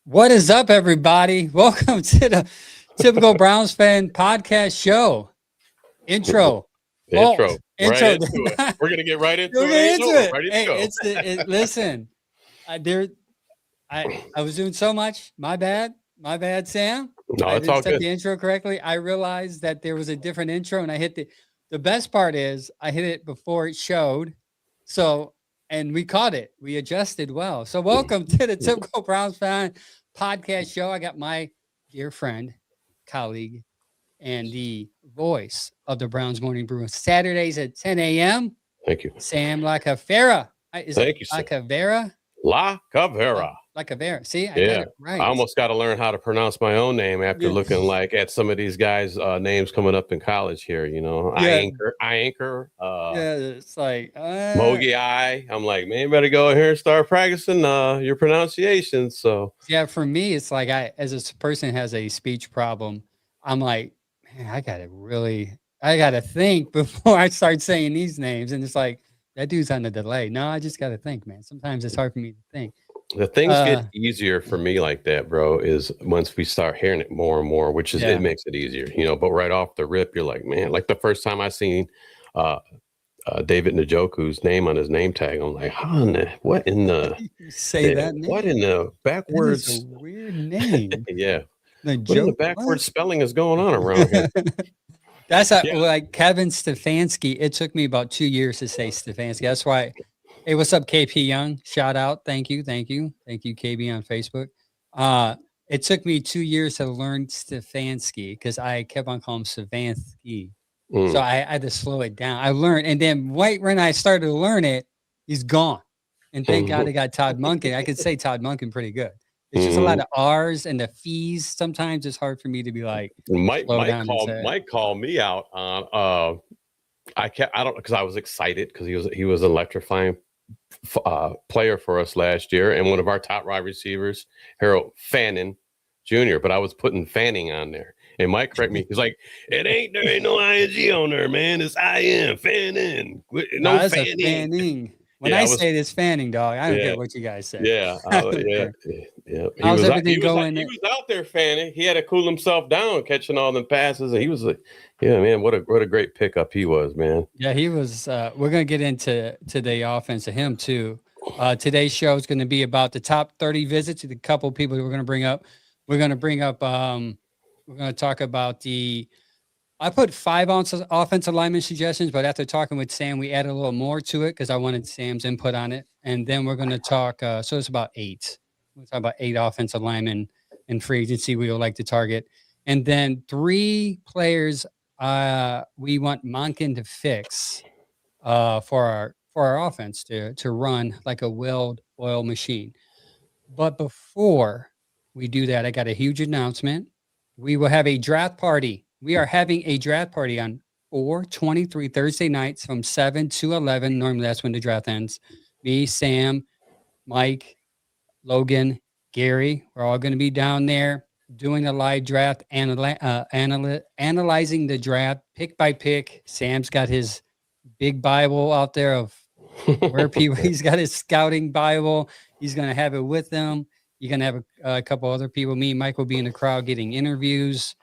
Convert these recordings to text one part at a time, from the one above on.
What is up, everybody? Welcome to the Typical Browns Fan podcast show. Intro. Intro. Right Intro. into it. We're gonna get right into We're it. into it. Ready to Hey, go. listen. I was doing so much. My bad, Sam. No, I it's didn't all set good. the intro correctly. I realized that there was a different intro, and I hit the best part is I hit it before it showed. So, and we caught it. We adjusted well. So, welcome to the Typical Browns Fan podcast show. I got my dear friend, colleague, and the voice of the Browns Morning Brew Saturdays at 10 a.m. Thank you. Sam Lacavera. Thank you, sir. Lacavera? La Cavera. Lacavera. See, I got Yeah. it right. I almost got to learn how to pronounce my own name after Yeah. looking like at some of these guys' names coming up in college here. You know, Yeah. I anchor. Yeah, it's like Mogi I. I'm like, man, you better go in here and start practicing your pronunciation. So yeah, for me, it's like as a person has a speech problem, I'm like, man, I gotta think before I start saying these names. And it's like that dude's on a delay. No, I just gotta think, man. Sometimes it's hard for me to think. the things get easier for me like that, bro, is once we start hearing it more and more, which is it makes it easier, you know. But right off the rip, you're like, man, like the first time I seen David Njoku's name on his name tag, I'm like, what in the say that name? What in the backwards? That is a weird name. Yeah. What in the backwards spelling is going on around here? That's like Kevin Stefanski. It took me about 2 years to say Stefanski. That's why. Hey, what's up, KP Young? Shout out. Thank you, KB on Facebook. It took me 2 years to learn Stefanski because I kept on calling him Stefanski. So I had to slow it down. I learned, and then right when I started to learn it, he's gone. And thank God I got Todd Monken. I could say Todd Monken pretty good. It's just a lot of R's and the fees. Sometimes it's hard for me to be like. Mike called me out on. I don't because I was excited because he was an electrifying player for us last year and one of our top wide receivers, Harold Fannin Jr. But I was putting Fanning on there. And Mike correct me. He's like, there ain't no ing on there, man. It's IM, Fanning. No Fanning. When I say this Fanning, dog, I don't care what you guys say. Yeah. Yeah. How's everything going? He was out there fanning. He had to cool himself down, catching all them passes. And he was like, yeah, man, what a great pickup he was, man. Yeah, he was. We're going to get into the offense of him, too. Today's show is going to be about the top 30 visits. A couple of people we're going to bring up. We're going to talk about I put 5 offensive lineman suggestions, but after talking with Sam, we added a little more to it because I wanted Sam's input on it. And then we're going to talk. So it's about 8. We'll talk about 8 offensive linemen in free agency we would like to target. And then 3 players we want Monken to fix for our offense to run like a well-oiled machine. But before we do that, I got a huge announcement. We will have a draft party. We are having a draft party on 4/23 Thursday nights from 7 to 11. Normally, that's when the draft ends. Me, Sam, Mike, Logan, Gary, we're all going to be down there doing a live draft, analyzing the draft pick by pick. Sam's got his big Bible out there of where people. He's got his scouting Bible. He's going to have it with him. You're going to have a couple other people. Me and Mike will be in the crowd getting interviews.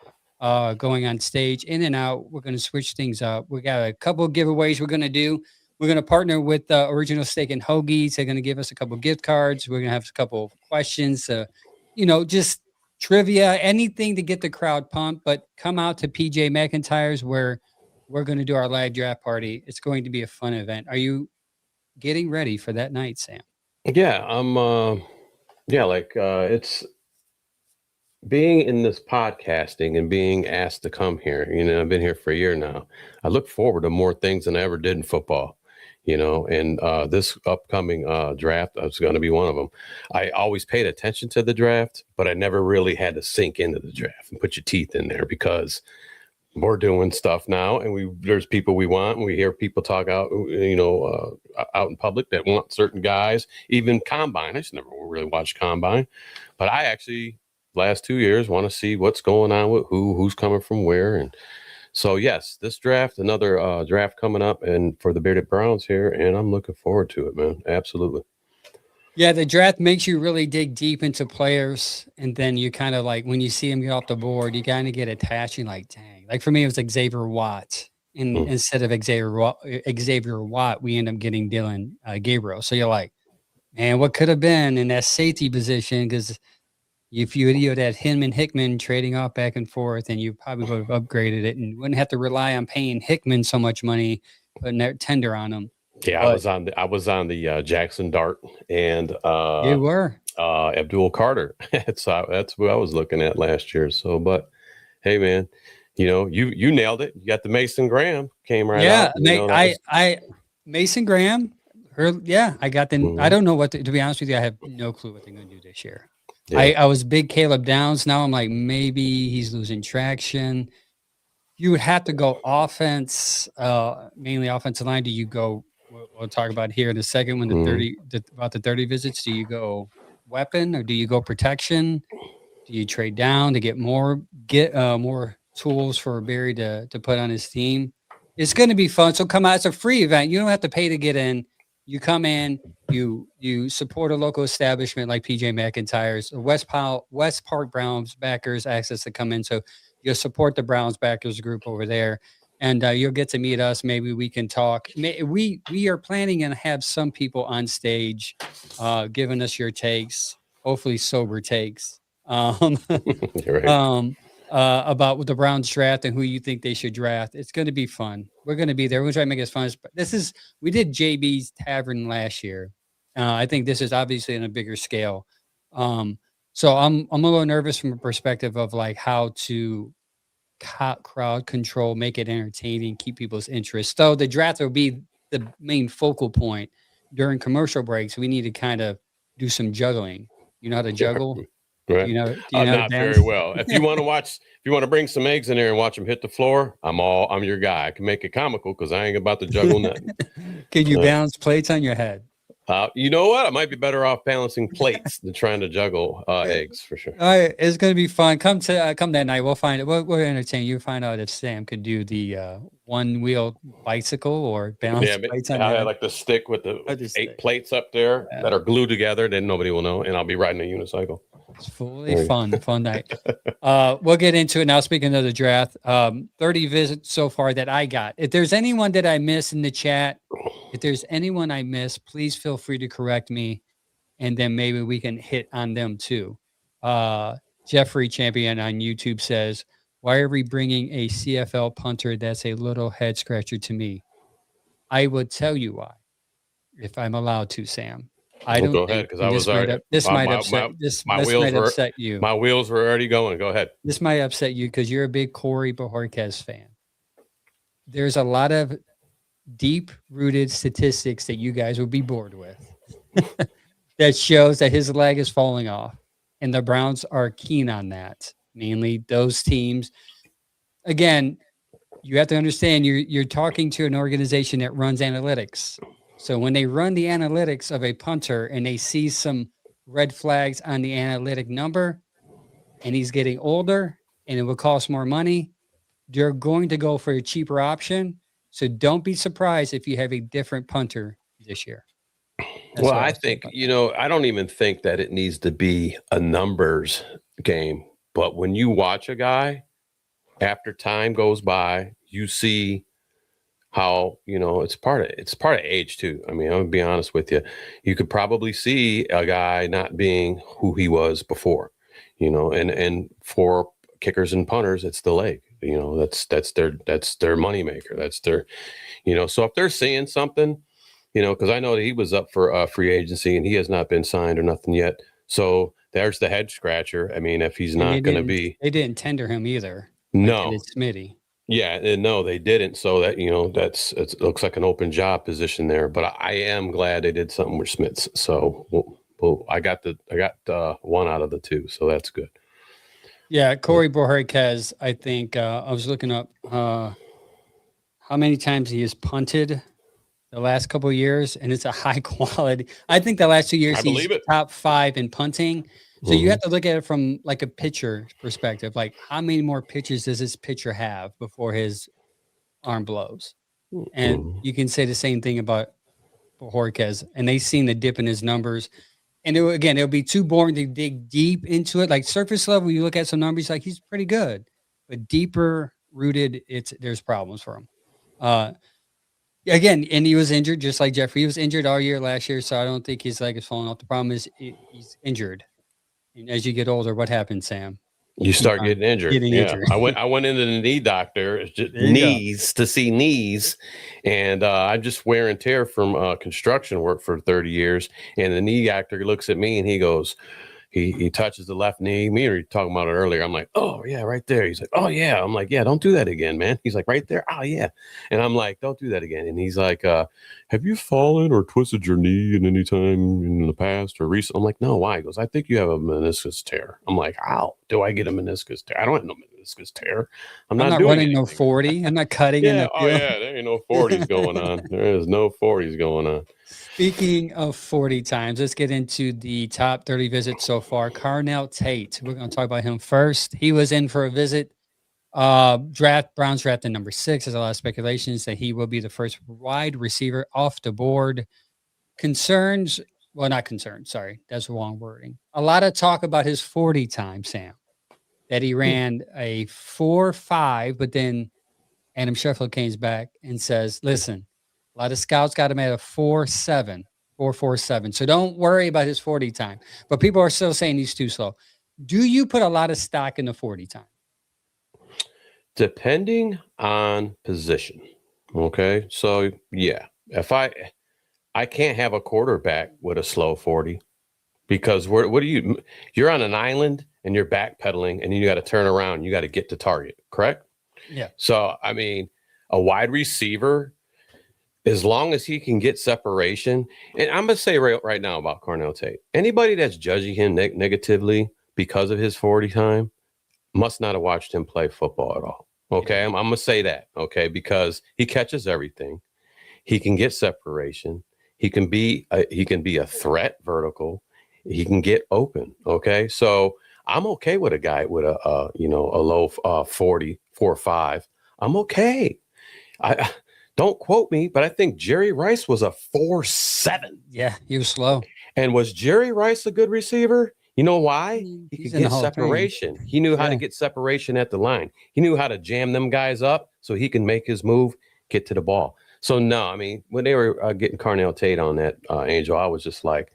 Going on stage, in and out. We're going to switch things up. We got a couple of giveaways we're going to do. We're going to partner with Original Steak and Hoagies. They're going to give us a couple of gift cards. We're going to have a couple of questions, just trivia, anything to get the crowd pumped. But come out to PJ McIntyre's where we're going to do our live draft party. It's going to be a fun event. Are you getting ready for that night, Sam? Yeah, I'm. It's. Being in this podcasting and being asked to come here, I've been here for a year now. I look forward to more things than I ever did in football, and this upcoming draft is going to be one of them. I always paid attention to the draft, but I never really had to sink into the draft and put your teeth in there because we're doing stuff now and there's people we want and we hear people talk out, out in public that want certain guys, even combine. I just never really watched combine, but I actually last 2 years want to see what's going on with who's coming from where. And so, yes, this draft, another draft coming up and for the Bearded Browns here. And I'm looking forward to it, man. Absolutely. Yeah, the draft makes you really dig deep into players, and then you kind of like when you see him get off the board, you kind of get attached. And like, dang, like for me, it was like Xavier Watt, and Mm. instead of Xavier Watt, we end up getting Dylan Gabriel. So you're like, man, what could have been in that safety position? Because if you would had him and Hickman trading off back and forth, and you probably would have upgraded it, and wouldn't have to rely on paying Hickman so much money, putting that tender on him. Yeah, But I was on the Jackson Dart and you were. Abdul Carter. That's what I was looking at last year. So, but hey, man, you nailed it. You got the Mason Graham came right Yeah, out. That was. I Mason Graham. Yeah, I got the. I Mhm. don't know what to be honest with you. I have no clue what they're going to do this year. Yeah. I was big Caleb Downs. Now I'm like maybe he's losing traction. You would have to go offense, mainly offensive line. Do you go? We'll talk about here in a second when Mhm. about the 30 visits. Do you go weapon or do you go protection? Do you trade down to get more tools for Barry to put on his team? It's going to be fun. So come out. It's a free event. You don't have to pay to get in. You come in. You support a local establishment like PJ McIntyre's. West Park Browns backers access to come in. So you'll support the Browns backers group over there, and you'll get to meet us. Maybe we can talk. We are planning and have some people on stage, giving us your takes. Hopefully sober takes um, You're right. about the Browns draft and who you think they should draft. It's going to be fun. We're going to be there. We're going to try to make it as fun as we did JB's Tavern last year. I think this is obviously on a bigger scale. So I'm a little nervous from a perspective of like how to crowd control, make it entertaining, keep people's interest. So the draft will be the main focal point during commercial breaks. We need to kind of do some juggling. You know how to juggle? Right. Do you know how to Not very dance? well. If you want to bring some eggs in there and watch them hit the floor, I'm your guy. I can make it comical because I ain't about to juggle nothing. Can you Uh, balance plates on your head? you know what? I might be better off balancing plates than trying to juggle eggs for sure. All right, it's gonna be fun. Come that night. We'll find it. We'll entertain you. Find out if Sam could do the one wheel bicycle or balance Yeah, but plates on I your had head. like the stick with the I just 8 plates up there yeah, that are glued together. Then nobody will know, and I'll be riding a unicycle. it's fully There you fun night. We'll get into it now. Speaking of the draft, 30 visits so far that I got. If there's anyone that I miss in the chat, if there's anyone I miss, please feel free to correct me, and then maybe we can hit on them too. Uh, Jeffrey Champion on YouTube says, "Why are we bringing a CFL punter? That's a little head scratcher to me." I would tell you why, if I'm allowed to, Sam. I Well, don't go ahead think, because I and was already my this wheels might were upset you. my wheels were already going. Go ahead. This might upset you because you're a big Corey Bojorquez fan. There's a lot of deep rooted statistics that you guys will be bored with that shows that his leg is falling off. And the Browns are keen on that. Mainly those teams. Again, you have to understand you're talking to an organization that runs analytics. So when they run the analytics of a punter and they see some red flags on the analytic number and he's getting older and it will cost more money, they're going to go for a cheaper option. So don't be surprised if you have a different punter this year. That's Well, what I I'll say think, about that. I don't even think that it needs to be a numbers game. But when you watch a guy, after time goes by, you see how, it's part of age too. I mean, I'm gonna be honest with you. You could probably see a guy not being who he was before, and for kickers and punters, it's the leg. That's their moneymaker. That's their, so if they're seeing something, because I know that he was up for free agency and he has not been signed or nothing yet. So there's the head scratcher. I mean, if he's And not going to be, they didn't tender him either, like they did no, Smitty. yeah, and no, they didn't. So that, it looks like an open job position there. But I am glad they did something with Smits. So I got one out of the two, so that's good. Yeah, Corey Bojorquez, I think I was looking up how many times he has punted the last couple of years, and it's a high quality. I think the last 2 years I he's believe it. top 5 in punting. So you Hmm. have to look at it from like a pitcher perspective. Like how many more pitches does this pitcher have before his arm blows? And Hmm. you can say the same thing about Bojorquez. And they've seen the dip in his numbers. And it'll be too boring to dig deep into it. Like surface level, you look at some numbers, like he's pretty good, but deeper rooted, there's problems for him. Again, and he was injured just like Jeffrey. He was injured all year last year, so I don't think his leg is falling off. The problem is he's injured. And as you get older, what happens, Sam? You start getting injured. Injured. I went into the knee doctor, to see knees, and I'm just wear and tear from construction work for 30 years. And the knee doctor looks at me and he goes, he touches the left knee. Me or you talking about it earlier. I'm like, oh yeah, right there. He's like, oh yeah. I'm like, yeah, don't do that again, man. He's like, right there. Oh yeah. And I'm like, don't do that again. And he's like, have you fallen or twisted your knee in any time in the past or recent? I'm like, no, why? He goes, I think you have a meniscus tear. I'm like, how do I get a meniscus tear? I don't have no meniscus tear. I'm not doing running no 40. I'm not cutting in the field. There ain't no 40s going on. There is no 40s going on. Speaking of 40 times, let's get into the top 30 visits so far. Carnell Tate. We're going to talk about him first. He was in for a visit. Browns drafted number 6. There's a lot of speculations that he will be the first wide receiver off the board. Concerns, well, not concerns. Sorry, that's the wrong wording. A lot of talk about his 40 time, Sam, that he ran a 4.5, but then Adam Scheffler came back and says, listen, a lot of scouts got him at a 4.47. So don't worry about his 40 time. But people are still saying he's too slow. Do you put a lot of stock in the 40 time? Depending on position. Okay. So yeah, if I can't have a quarterback with a slow 40 because you're on an island and you're backpedaling and you got to turn around. You got to get to target. Correct. Yeah. So, I mean, a wide receiver, as long as he can get separation, and I'm going to say right now about Carnell Tate, anybody that's judging him negatively because of his 40 time must not have watched him play football at all. Okay. Yeah. I'm going to say that. Okay. Because he catches everything. He can get separation. He can be a threat vertical. He can get open. Okay. So I'm okay with a guy with a low 40, 4.5. I'm okay. I don't quote me, but I think Jerry Rice was a 4.7. Yeah, he was slow. And was Jerry Rice a good receiver? You know why? He could get separation. He knew how to get separation at the line. He knew how to jam them guys up so he can make his move, get to the ball. So no, I mean, when they were getting Carnell Tate on that, Angel, I was just like,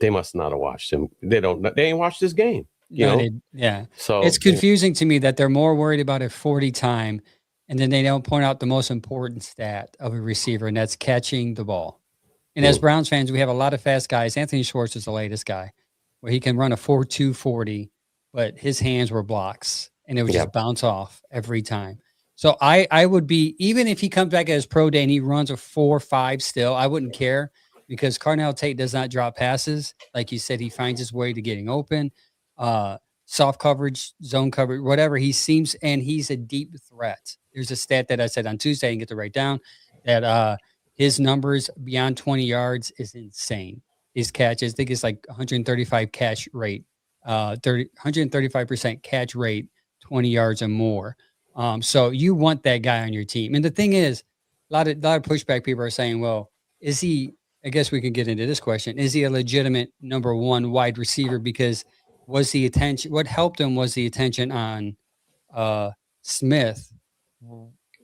they must not have watched him. They ain't watched this game. You know? Yeah. So it's confusing to me that they're more worried about a 40 time and then they don't point out the most important stat of a receiver, and that's catching the ball. And as Browns fans, we have a lot of fast guys. Anthony Schwartz is the latest guy where he can run a 4.2 40, but his hands were blocks and it would just bounce off every time. So I would be, even if he comes back at his pro day and he runs a 4.5 still, I wouldn't care because Carnell Tate does not drop passes. Like you said, he finds his way to getting open, soft coverage, zone coverage, whatever he seems, and he's a deep threat. There's a stat that I said on Tuesday and get to write down that his numbers beyond 20 yards is insane. His catches, I think it's like 135 catch rate, 135% catch rate, 20 yards or more. So you want that guy on your team. And the thing is, a lot of pushback people are saying, well, is he, I guess we can get into this question. Is he a legitimate number one wide receiver? Because what helped him was the attention on Smith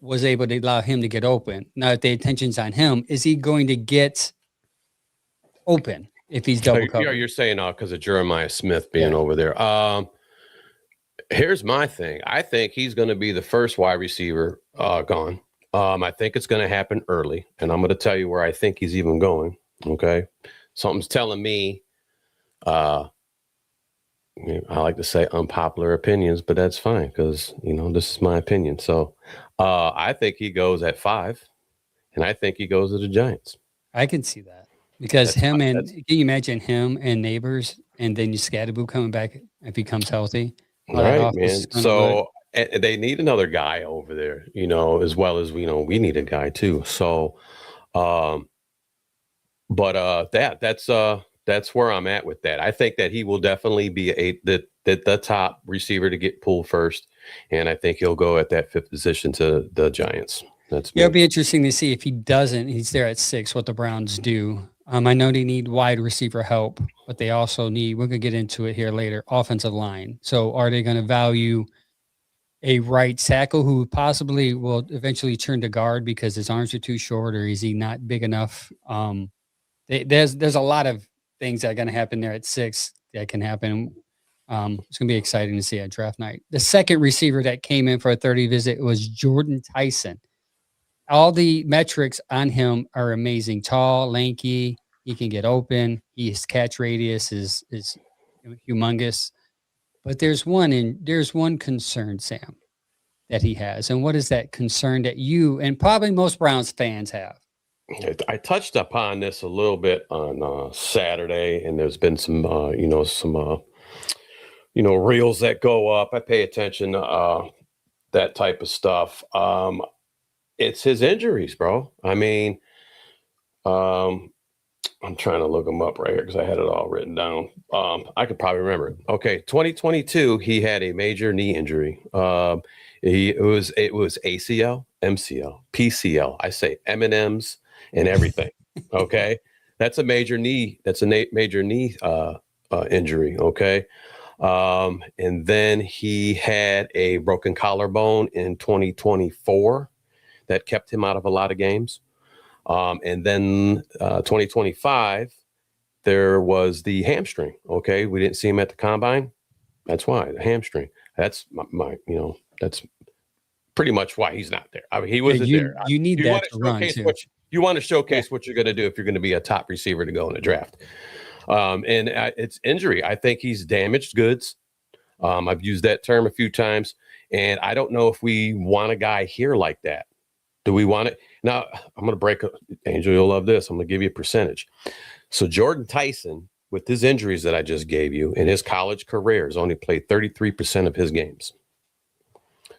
was able to allow him to get open. Now that the attention's on him, is he going to get open if he's double covered? You're saying because of Jeremiah Smith being over there. Here's my thing. I think he's going to be the first wide receiver gone. I think it's going to happen early, and I'm going to tell you where I think he's even going. Okay. Something's telling me, I like to say unpopular opinions, but that's fine because, this is my opinion. So I think he goes at 5, and I think he goes to the Giants. I can see that because can you imagine him and Neighbors and then Scatterboo coming back if he comes healthy? Right, man. So they need another guy over there, as well as, we need a guy too. So, that's where I'm at with that. I think that he will definitely be the top receiver to get pulled first. And I think he'll go at that 5th position to the Giants. It'll be interesting to see if he doesn't, he's there at 6, what the Browns do. I know they need wide receiver help, but they also need, we're going to get into it here later, offensive line. So are they going to value a right tackle who possibly will eventually turn to guard because his arms are too short, or is he not big enough? There's a lot of things that are going to happen there at 6 that can happen. It's going to be exciting to see at draft night. The second receiver that came in for a 30 visit was Jordan Tyson. All the metrics on him are amazing. Tall, lanky, he can get open. His catch radius is humongous. But there's one concern, Sam, that he has. And what is that concern that you and probably most Browns fans have? I touched upon this a little bit on Saturday, and there's been some, reels that go up. I pay attention to that type of stuff. It's his injuries, bro. I mean, I'm trying to look them up right here because I had it all written down. I could probably remember it. Okay, 2022, he had a major knee injury. It was ACL, MCL, PCL. I say M&Ms and everything. Okay, that's a major knee. That's a major knee injury. Okay, and then he had a broken collarbone in 2024 that kept him out of a lot of games. And then 2025, there was the hamstring. Okay, we didn't see him at the combine. That's why the hamstring. That's that's pretty much why he's not there. I mean, he wasn't there. You need you that to run too. You want to showcase what you're going to do if you're going to be a top receiver to go in the draft. And it's injury. I think he's damaged goods. I've used that term a few times, and I don't know if we want a guy here like that. Do we want it? Now, I'm going to break up. Angel, you'll love this. I'm going to give you a percentage. So Jordan Tyson, with his injuries that I just gave you, in his college career, has only played 33% of his games.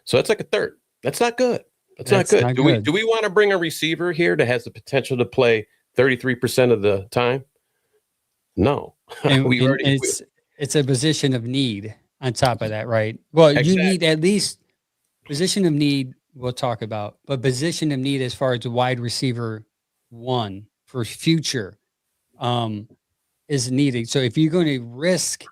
So that's like a third. That's not good. That's not good. Do we want to bring a receiver here that has the potential to play 33% of the time? No. It's a position of need on top of that, right? Well, exactly. You need at least position of need. We'll talk about, but position of need as far as the wide receiver one for future is needed. So if you're going to risk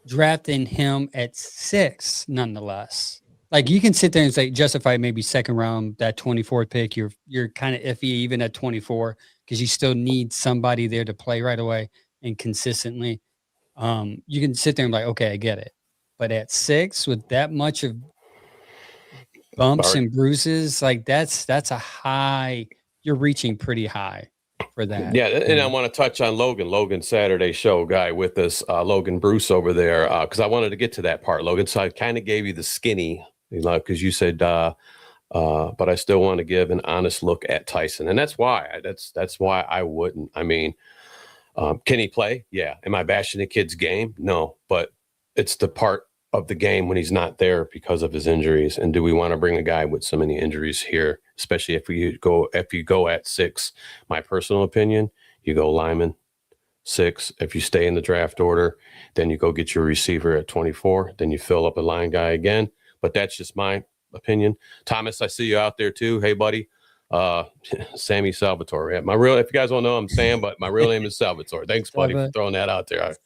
drafting him at 6, nonetheless, like you can sit there and say justify maybe second round, that 24th pick, you're kind of iffy even at 24 because you still need somebody there to play right away and consistently. You can sit there and be like, okay, I get it, but at 6 with that much of bumps and bruises, like that's a high. You're reaching pretty high for that. Yeah, and I want to touch on Logan Saturday show guy with us, Logan Bruce over there, because I wanted to get to that part, Logan. So I kind of gave you the skinny, because you said, but I still want to give an honest look at Tyson, and that's why I wouldn't. I mean, can he play? Yeah. Am I bashing the kid's game? No, but it's the part of the game when he's not there because of his injuries. And do we want to bring a guy with so many injuries here, especially if you go at 6? My personal opinion, you go lineman 6. If you stay in the draft order, then you go get your receiver at 24. Then you fill up a line guy again. But that's just my opinion. Thomas, I see you out there too. Hey, buddy. Sammy Salvatore. If you guys don't know, I'm Sam, but my real name is Salvatore. Thanks, buddy, for throwing that out there.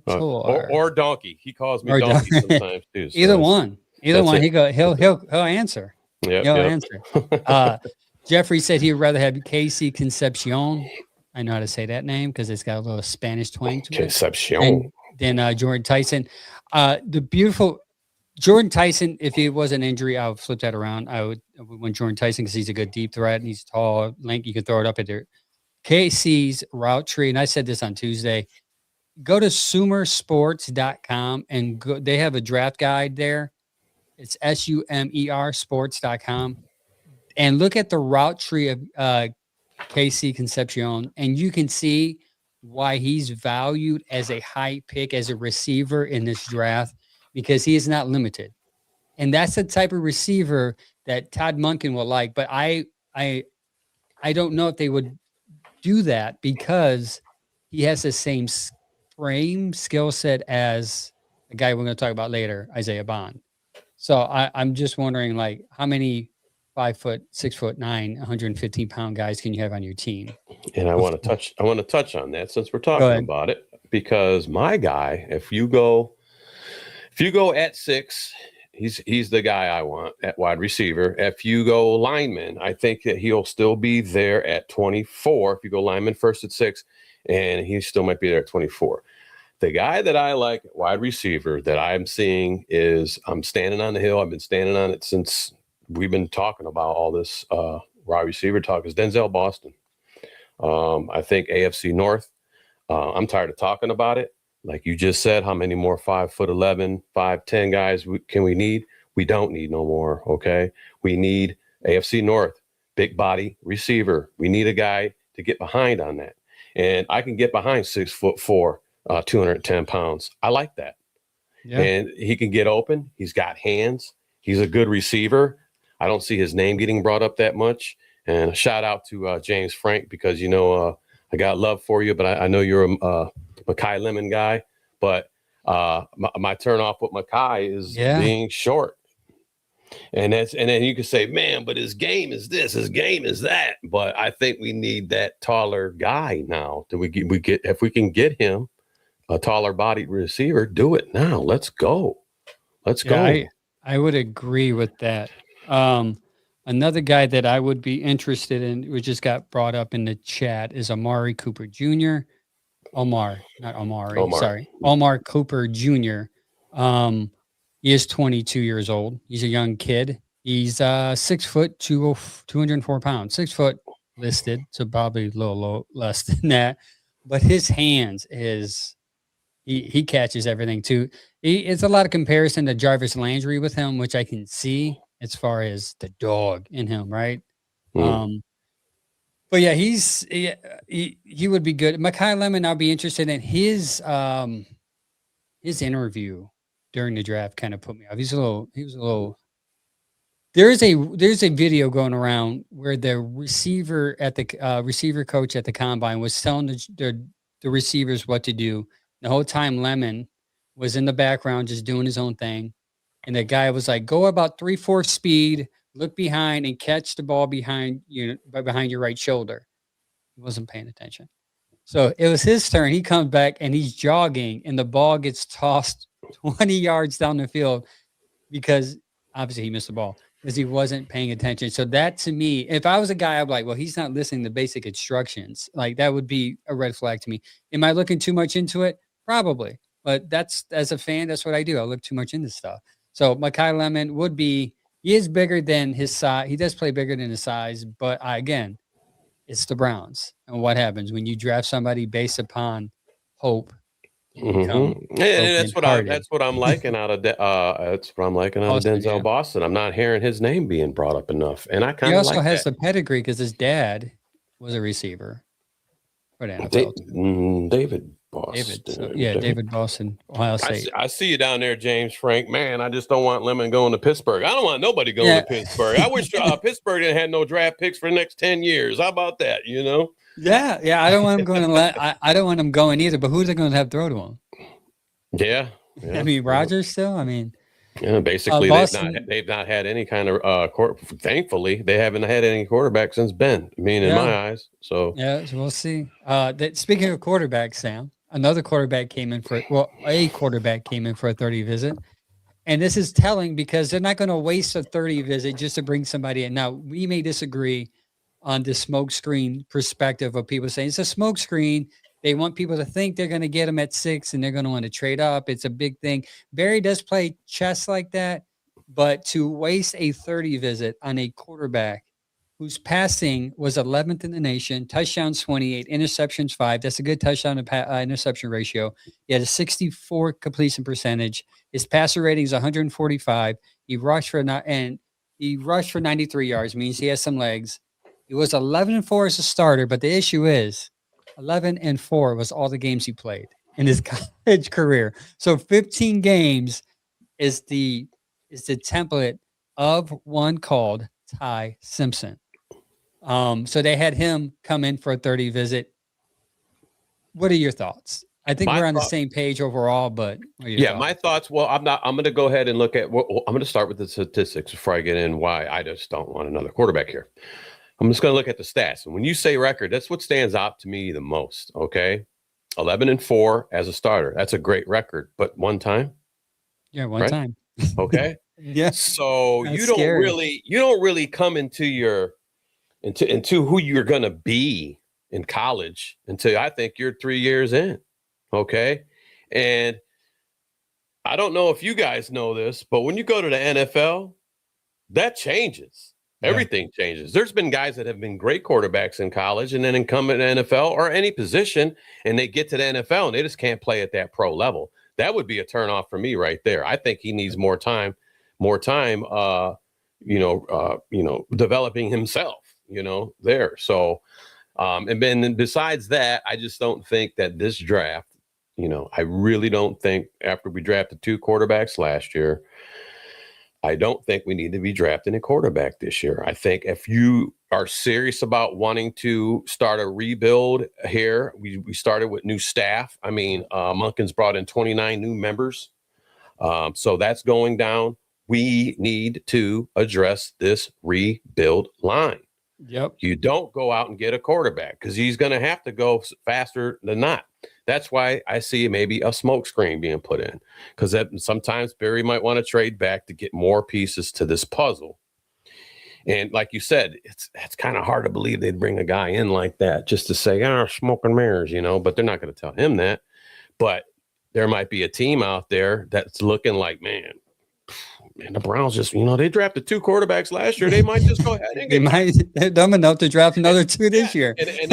Or Donkey. He calls me Donkey sometimes too. So Either one. He'll answer. Yep, he'll answer. Jeffrey said he would rather have Casey Concepcion. I know how to say that name because it's got a little Spanish twang to it. Concepcion. Than Jordan Tyson. The beautiful Jordan Tyson, if it was an injury, I would flip that around. I would want Jordan Tyson because he's a good deep threat and he's tall, lanky. You can throw it up at there. KC's route tree, and I said this on Tuesday. Go to sumersports.com and go. They have a draft guide there. It's SUMER sports.com. And look at the route tree of KC Concepcion, and you can see why he's valued as a high pick as a receiver in this draft because he is not limited. And that's the type of receiver that Todd Monken will like. But I don't know if they would do that because he has the same frame skill set as a guy we're going to talk about later, Isaiah Bond. So I'm just wondering, like, how many 5', 6'9", 115-pound guys can you have on your team? And I want to touch on that since we're talking ahead. about it, because my guy, if you go at 6, he's the guy I want at wide receiver. If you go lineman, I think that he'll still be there at 24. If you go lineman first at 6, and he still might be there at 24. The guy that I like at wide receiver that I'm seeing is, I'm standing on the hill. I've been standing on it since we've been talking about all this wide receiver talk, is Denzel Boston. I think AFC North. I'm tired of talking about it. Like you just said, how many more 5'11", 5'10" guys can we need? We don't need no more. Okay. We need AFC North, big body receiver. We need a guy to get behind on that. And I can get behind 6'4", 210 pounds. I like that. Yeah. And he can get open. He's got hands. He's a good receiver. I don't see his name getting brought up that much. And a shout out to James Frank, because, I got love for you, but I know you're a Makai Lemon guy. But my turn off with Makai is being short. And then you can say, man, but his game is this, his game is that. But I think we need that taller guy now. If we can get him a taller bodied receiver, do it now. Let's go. Let's go. I would agree with that. Another guy that I would be interested in, who just got brought up in the chat, is Amari Cooper Jr. Omar Cooper Jr. He is 22 years old. He's a young kid. He's 6 foot, 204 pounds, 6 foot listed. So probably a little less than that, but his hands he catches everything too. It's a lot of comparison to Jarvis Landry with him, which I can see as far as the dog in him, right? But yeah, he would be good. Makai Lemon, I'll be interested in his interview during the draft. Kind of put me off. He was a little. There's a video going around where the receiver at the receiver coach at the combine was telling the receivers what to do. The whole time Lemon was in the background just doing his own thing. And the guy was like, go about 3/4 speed, look behind and catch the ball behind your right shoulder. He wasn't paying attention. So it was his turn. He comes back and he's jogging and the ball gets tossed 20 yards down the field because obviously he missed the ball because he wasn't paying attention. So that, to me, if I was a guy, I'd be like, well, he's not listening to basic instructions. Like, that would be a red flag to me. Am I looking too much into it? Probably. But as a fan, that's what I do. I look too much into stuff. So Makai Lemon he is bigger than his size. He does play bigger than his size, but again, it's the Browns. And what happens when you draft somebody based upon hope? That's what I'm liking out of Denzel Boston. I'm not hearing his name being brought up enough, and I kind of like that. He also has the pedigree because his dad was a receiver for the NFL. David Boston. David Boston, Ohio State. I see you down there, James Frank. Man, I just don't want Lemon going to Pittsburgh. I don't want nobody going to Pittsburgh. I wish Pittsburgh didn't have no draft picks for the next 10 years. How about that? Yeah. I don't want him going I don't want him going either. But who's they going to have throw to him? Yeah. I mean, Rodgers still. I mean, basically they've not had any kind of thankfully they haven't had any quarterback since Ben. I mean, in my eyes. So we'll see. Speaking of quarterbacks, Sam, a quarterback came in for a 30 visit. And this is telling because they're not going to waste a 30 visit just to bring somebody in. Now, we may disagree on the smoke screen perspective of people saying it's a smoke screen. They want people to think they're going to get them at 6 and they're going to want to trade up. It's a big thing. Barry does play chess like that, but to waste a 30 visit on a quarterback whose passing was 11th in the nation, touchdowns 28, interceptions 5. That's a good touchdown to interception ratio. He had a 64 completion percentage. His passer rating is 145. He rushed for 93 yards, means he has some legs. He was 11-4 as a starter, but the issue is 11-4 was all the games he played in his college career. So 15 games is the template of one called Ty Simpson. So they had him come in for a 30 visit. What are your thoughts? I think we're on the same page overall, but my thoughts. Well, I'm going to go ahead and look at. I'm going to start with the statistics before I get in why I just don't want another quarterback here. I'm just going to look at the stats. And when you say record, that's what stands out to me the most. Okay, 11-4 as a starter. That's a great record. But one time. Yeah, one time. Okay. Yeah. So That's you don't scary. really come into who you're going to be in college until I think you're 3 years in. Okay. And I don't know if you guys know this, but when you go to the NFL, that changes. Yeah. Everything changes. There's been guys that have been great quarterbacks in college and then come in the NFL or any position, and they get to the NFL and they just can't play at that pro level. That would be a turnoff for me right there. I think he needs more time, developing himself, there. So, and then besides that, I just don't think that this draft, I really don't think after we drafted 2 quarterbacks last year, I don't think we need to be drafting a quarterback this year. I think if you are serious about wanting to start a rebuild here, we started with new staff. I mean, Monken's brought in 29 new members. So that's going down. We need to address this rebuild line. Yep. You don't go out and get a quarterback because he's going to have to go faster than not. That's why I see maybe a smoke screen being put in, because sometimes Barry might want to trade back to get more pieces to this puzzle. And like you said, it's kind of hard to believe they'd bring a guy in like that just to say, smoke and mirrors, but they're not going to tell him that. But there might be a team out there that's looking like, man, the Browns just, they drafted 2 quarterbacks last year. They might just go ahead and they're dumb enough to draft another 2 this year. And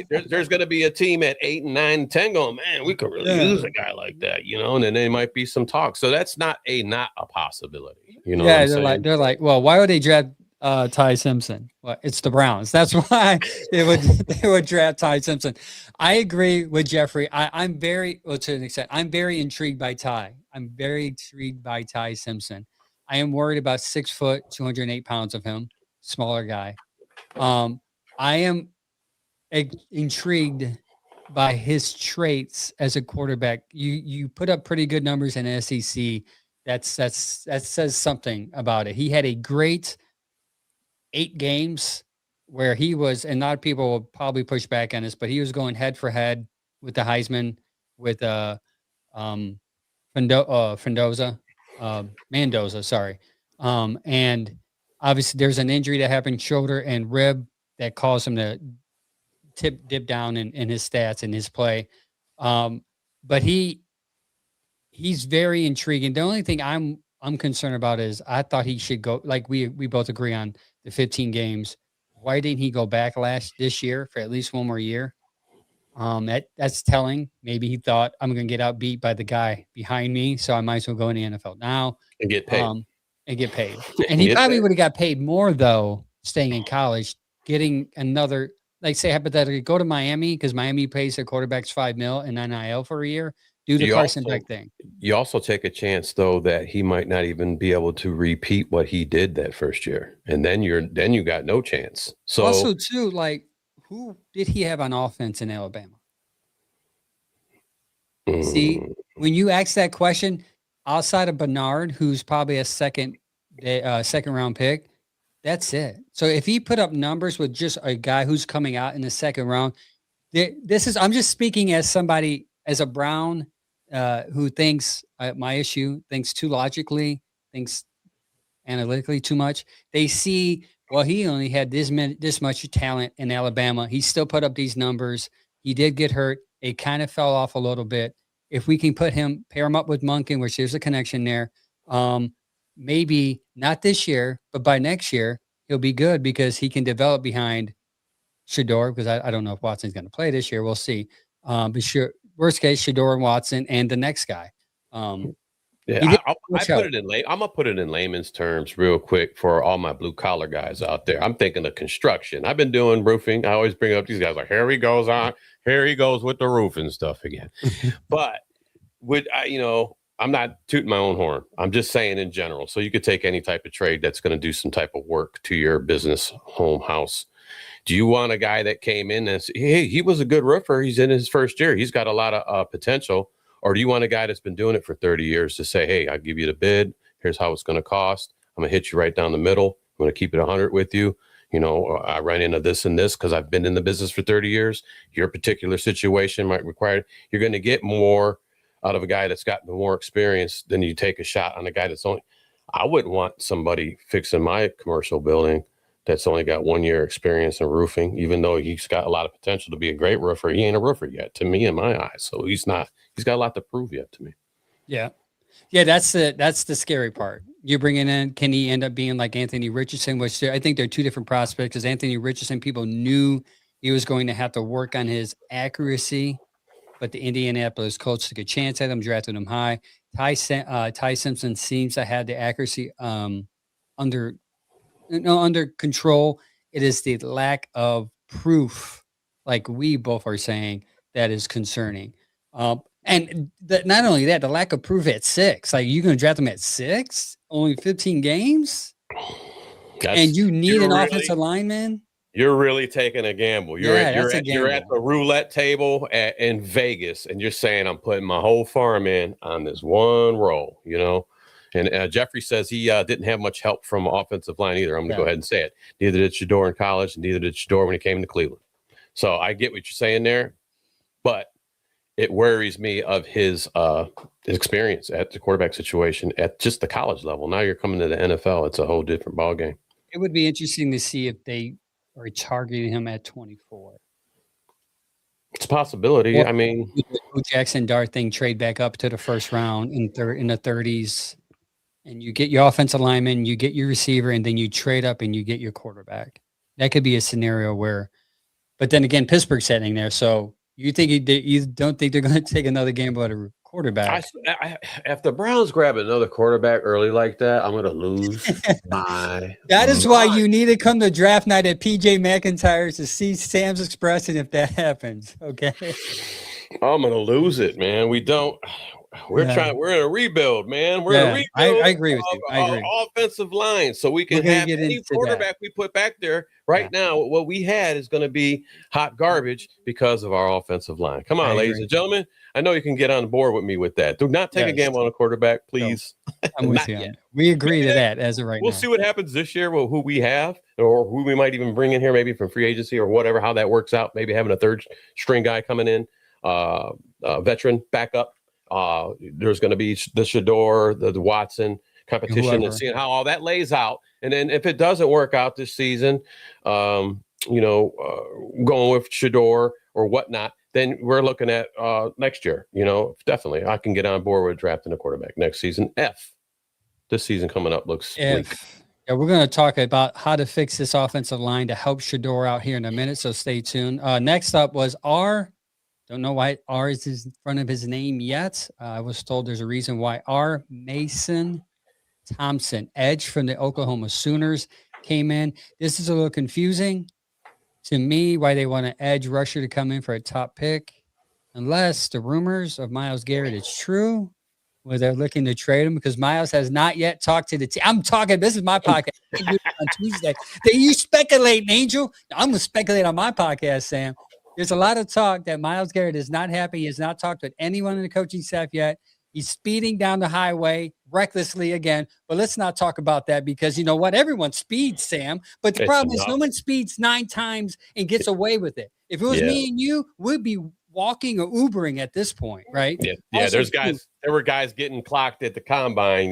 there's going to be a team at 8 and 9 and 10 going, man, we could really use a guy like that, and then there might be some talk. So that's not a possibility. Yeah, they're like, well, why would they draft Ty Simpson? Well, it's the Browns. That's why they would draft Ty Simpson. I agree with Jeffrey. I'm very, to an extent, I'm very intrigued by Ty. I'm very intrigued by Ty Simpson. I am worried about 6 foot, 208 pounds of him, smaller guy. I am intrigued by his traits as a quarterback. You put up pretty good numbers in SEC. That says something about it. He had a great 8 games where he was, and a lot of people will probably push back on this, but he was going head for head with the Heisman, with Mendoza, sorry. And obviously there's an injury that happened, shoulder and rib, that caused him to dip down in his stats and his play. But he's very intriguing. The only thing I'm concerned about is I thought he should go, like we both agree on the 15 games. Why didn't he go back this year for at least one more year? That's telling. Maybe he thought, I'm going to get outbeat by the guy behind me, so I might as well go in the NFL now and get paid. And he probably would have got paid more though, staying in college, getting another, like say hypothetically, go to Miami because Miami pays their quarterbacks $5 million in NIL for a year. Do the Carson Beck thing. You also take a chance though that he might not even be able to repeat what he did that first year, and then you got no chance. So also too, like, who did he have on offense in Alabama? See, when you ask that question, outside of Bernard, who's probably a second round pick, that's it. So if he put up numbers with just a guy who's coming out in the second round, I'm just speaking as somebody, as a Brown, who thinks thinks too logically, thinks analytically too much. They see, well, he only had this much talent in Alabama. He still put up these numbers. He did get hurt. It kind of fell off a little bit. If we can pair him up with Monken, which there's a connection there, maybe not this year, but by next year, he'll be good because he can develop behind Shedeur, because I don't know if Watson's going to play this year. We'll see. But sure, worst case, Shedeur and Watson and the next guy. Yeah, I'm gonna put it in layman's terms real quick for all my blue collar guys out there. I'm thinking of construction. I've been doing roofing. I always bring up these guys like, here he goes with the roofing stuff again. But I'm not tooting my own horn. I'm just saying in general. So you could take any type of trade that's going to do some type of work to your business, home, house. Do you want a guy that came in and said, hey, he was a good roofer, he's in his first year, he's got a lot of potential? Or do you want a guy that's been doing it for 30 years to say, hey, I'll give you the bid. Here's how it's going to cost. I'm going to hit you right down the middle. I'm going to keep it 100 with you. I run into this and this because I've been in the business for 30 years. Your particular situation might require, you're going to get more out of a guy that's got more experience than you take a shot on a guy that's only. I wouldn't want somebody fixing my commercial building that's only got 1 year experience in roofing, even though he's got a lot of potential to be a great roofer. He ain't a roofer yet, to me, in my eyes. So he's not. He's got a lot to prove yet to me. Yeah. Yeah, that's the scary part. You're bringing in, can he end up being like Anthony Richardson, which I think they're two different prospects, because Anthony Richardson, people knew he was going to have to work on his accuracy, but the Indianapolis Colts took a chance at him, drafted him high. Ty Simpson seems to have the accuracy under control. It is the lack of proof, like we both are saying, that is concerning. Not only that, the lack of proof at 6. Like, you're going to draft them at 6, only 15 games, and you need an offensive lineman. You're really taking a gamble. You're at the roulette table in Vegas, and you're saying, I'm putting my whole farm in on this one roll, And Jeffrey says he didn't have much help from offensive line either. I'm going to go ahead and say it. Neither did Shador in college, and neither did Shador when he came to Cleveland. So I get what you're saying there, but it worries me of his experience at the quarterback situation at just the college level. Now you're coming to the NFL. It's a whole different ballgame. It would be interesting to see if they are targeting him at 24. It's a possibility. I mean, the Jackson Dart thing, trade back up to the first round in the 30s, and you get your offensive lineman, you get your receiver, and then you trade up and you get your quarterback. That could be a scenario where, but then again, Pittsburgh's sitting there, so you don't think they're going to take another gamble at a quarterback? If the Browns grab another quarterback early like that, I'm going to lose my That is why you need to come to draft night at PJ McIntyre's to see Sam's expression if that happens. Okay. I'm going to lose it, man. We're in a rebuild, man. We're in a rebuild. I agree with you. I agree. Offensive line, so we can have any quarterback we put back there. Right now, what we had is going to be hot garbage because of our offensive line. Come on, ladies and gentlemen. I know you can get on board with me with that. Do not take a gamble on a quarterback, please. No, I'm with you. We agree to that as of right now. We'll see what happens this year with who we have or who we might even bring in here, maybe from free agency or whatever, how that works out. Maybe having a third string guy coming in, veteran backup. There's going to be the Shador, the Watson competition, and seeing how all that lays out. And then if it doesn't work out this season, going with Shador or whatnot, then we're looking at next year. Definitely I can get on board with drafting a quarterback next season. This season coming up looks bleak. Yeah, we're going to talk about how to fix this offensive line to help Shador out here in a minute, so stay tuned. Next up was R. Don't know why R is in front of his name yet. I was told there's a reason why. R. Mason Thompson, edge from the Oklahoma Sooners, came in. This is a little confusing to me why they want an edge rusher to come in for a top pick, unless the rumors of Myles Garrett is true, where they're looking to trade him, because Myles has not yet talked to the team. I'm talking, this is my podcast on Tuesday. You speculate, Angel. I'm going to speculate on my podcast, Sam. There's a lot of talk that Myles Garrett is not happy. He has not talked with anyone in the coaching staff yet. He's speeding down the highway recklessly again. But let's not talk about that, because you know what? Everyone speeds, Sam. But the problem is no one speeds 9 times and gets away with it. If it was me and you, we'd be walking or Ubering at this point, right? Yeah. Also, there were guys getting clocked at the combine,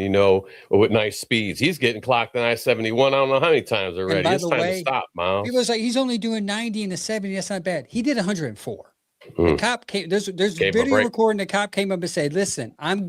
with nice speeds. He's getting clocked in I-71. I don't know how many times already. It's time to stop, Miles. People was like, he's only doing 90 in the 70. That's not bad. He did 104. The cop came. There's video recording. The cop came up and said, "Listen, I'm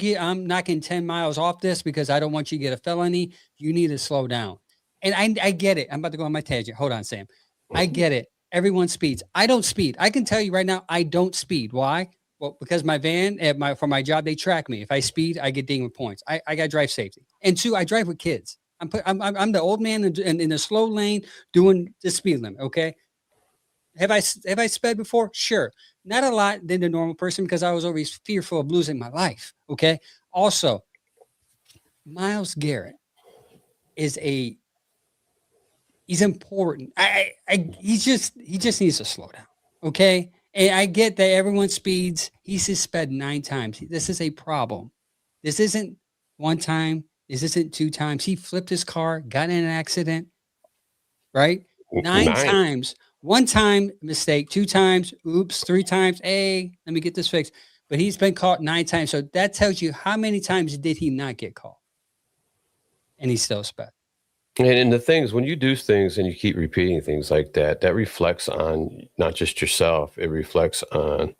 knocking 10 miles off this because I don't want you to get a felony. You need to slow down." And I get it. I'm about to go on my tangent. Hold on, Sam. I get it. Everyone speeds. I don't speed. I can tell you right now, I don't speed. Why? Well, because my van for my job, they track me. If I speed, I get dinged with points. I got drive safety. And 2, I drive with kids. I'm the old man in the slow lane doing the speed limit. Okay. Have I sped before? Sure. Not a lot than the normal person, because I was always fearful of losing my life. Okay. Also, Myles Garrett is a He's important. He just needs to slow down. Okay. And I get that everyone speeds. He's just sped 9 times. This is a problem. This isn't one time. This isn't 2 times. He flipped his car, got in an accident, right? 9 9. times. 1 time mistake, 2 times, oops, 3 times. Hey, let me get this fixed. But he's been caught 9 times. So that tells you how many times did he not get caught? And he still sped. And the things, when you do things and you keep repeating things like that, that reflects on not just yourself. It reflects on,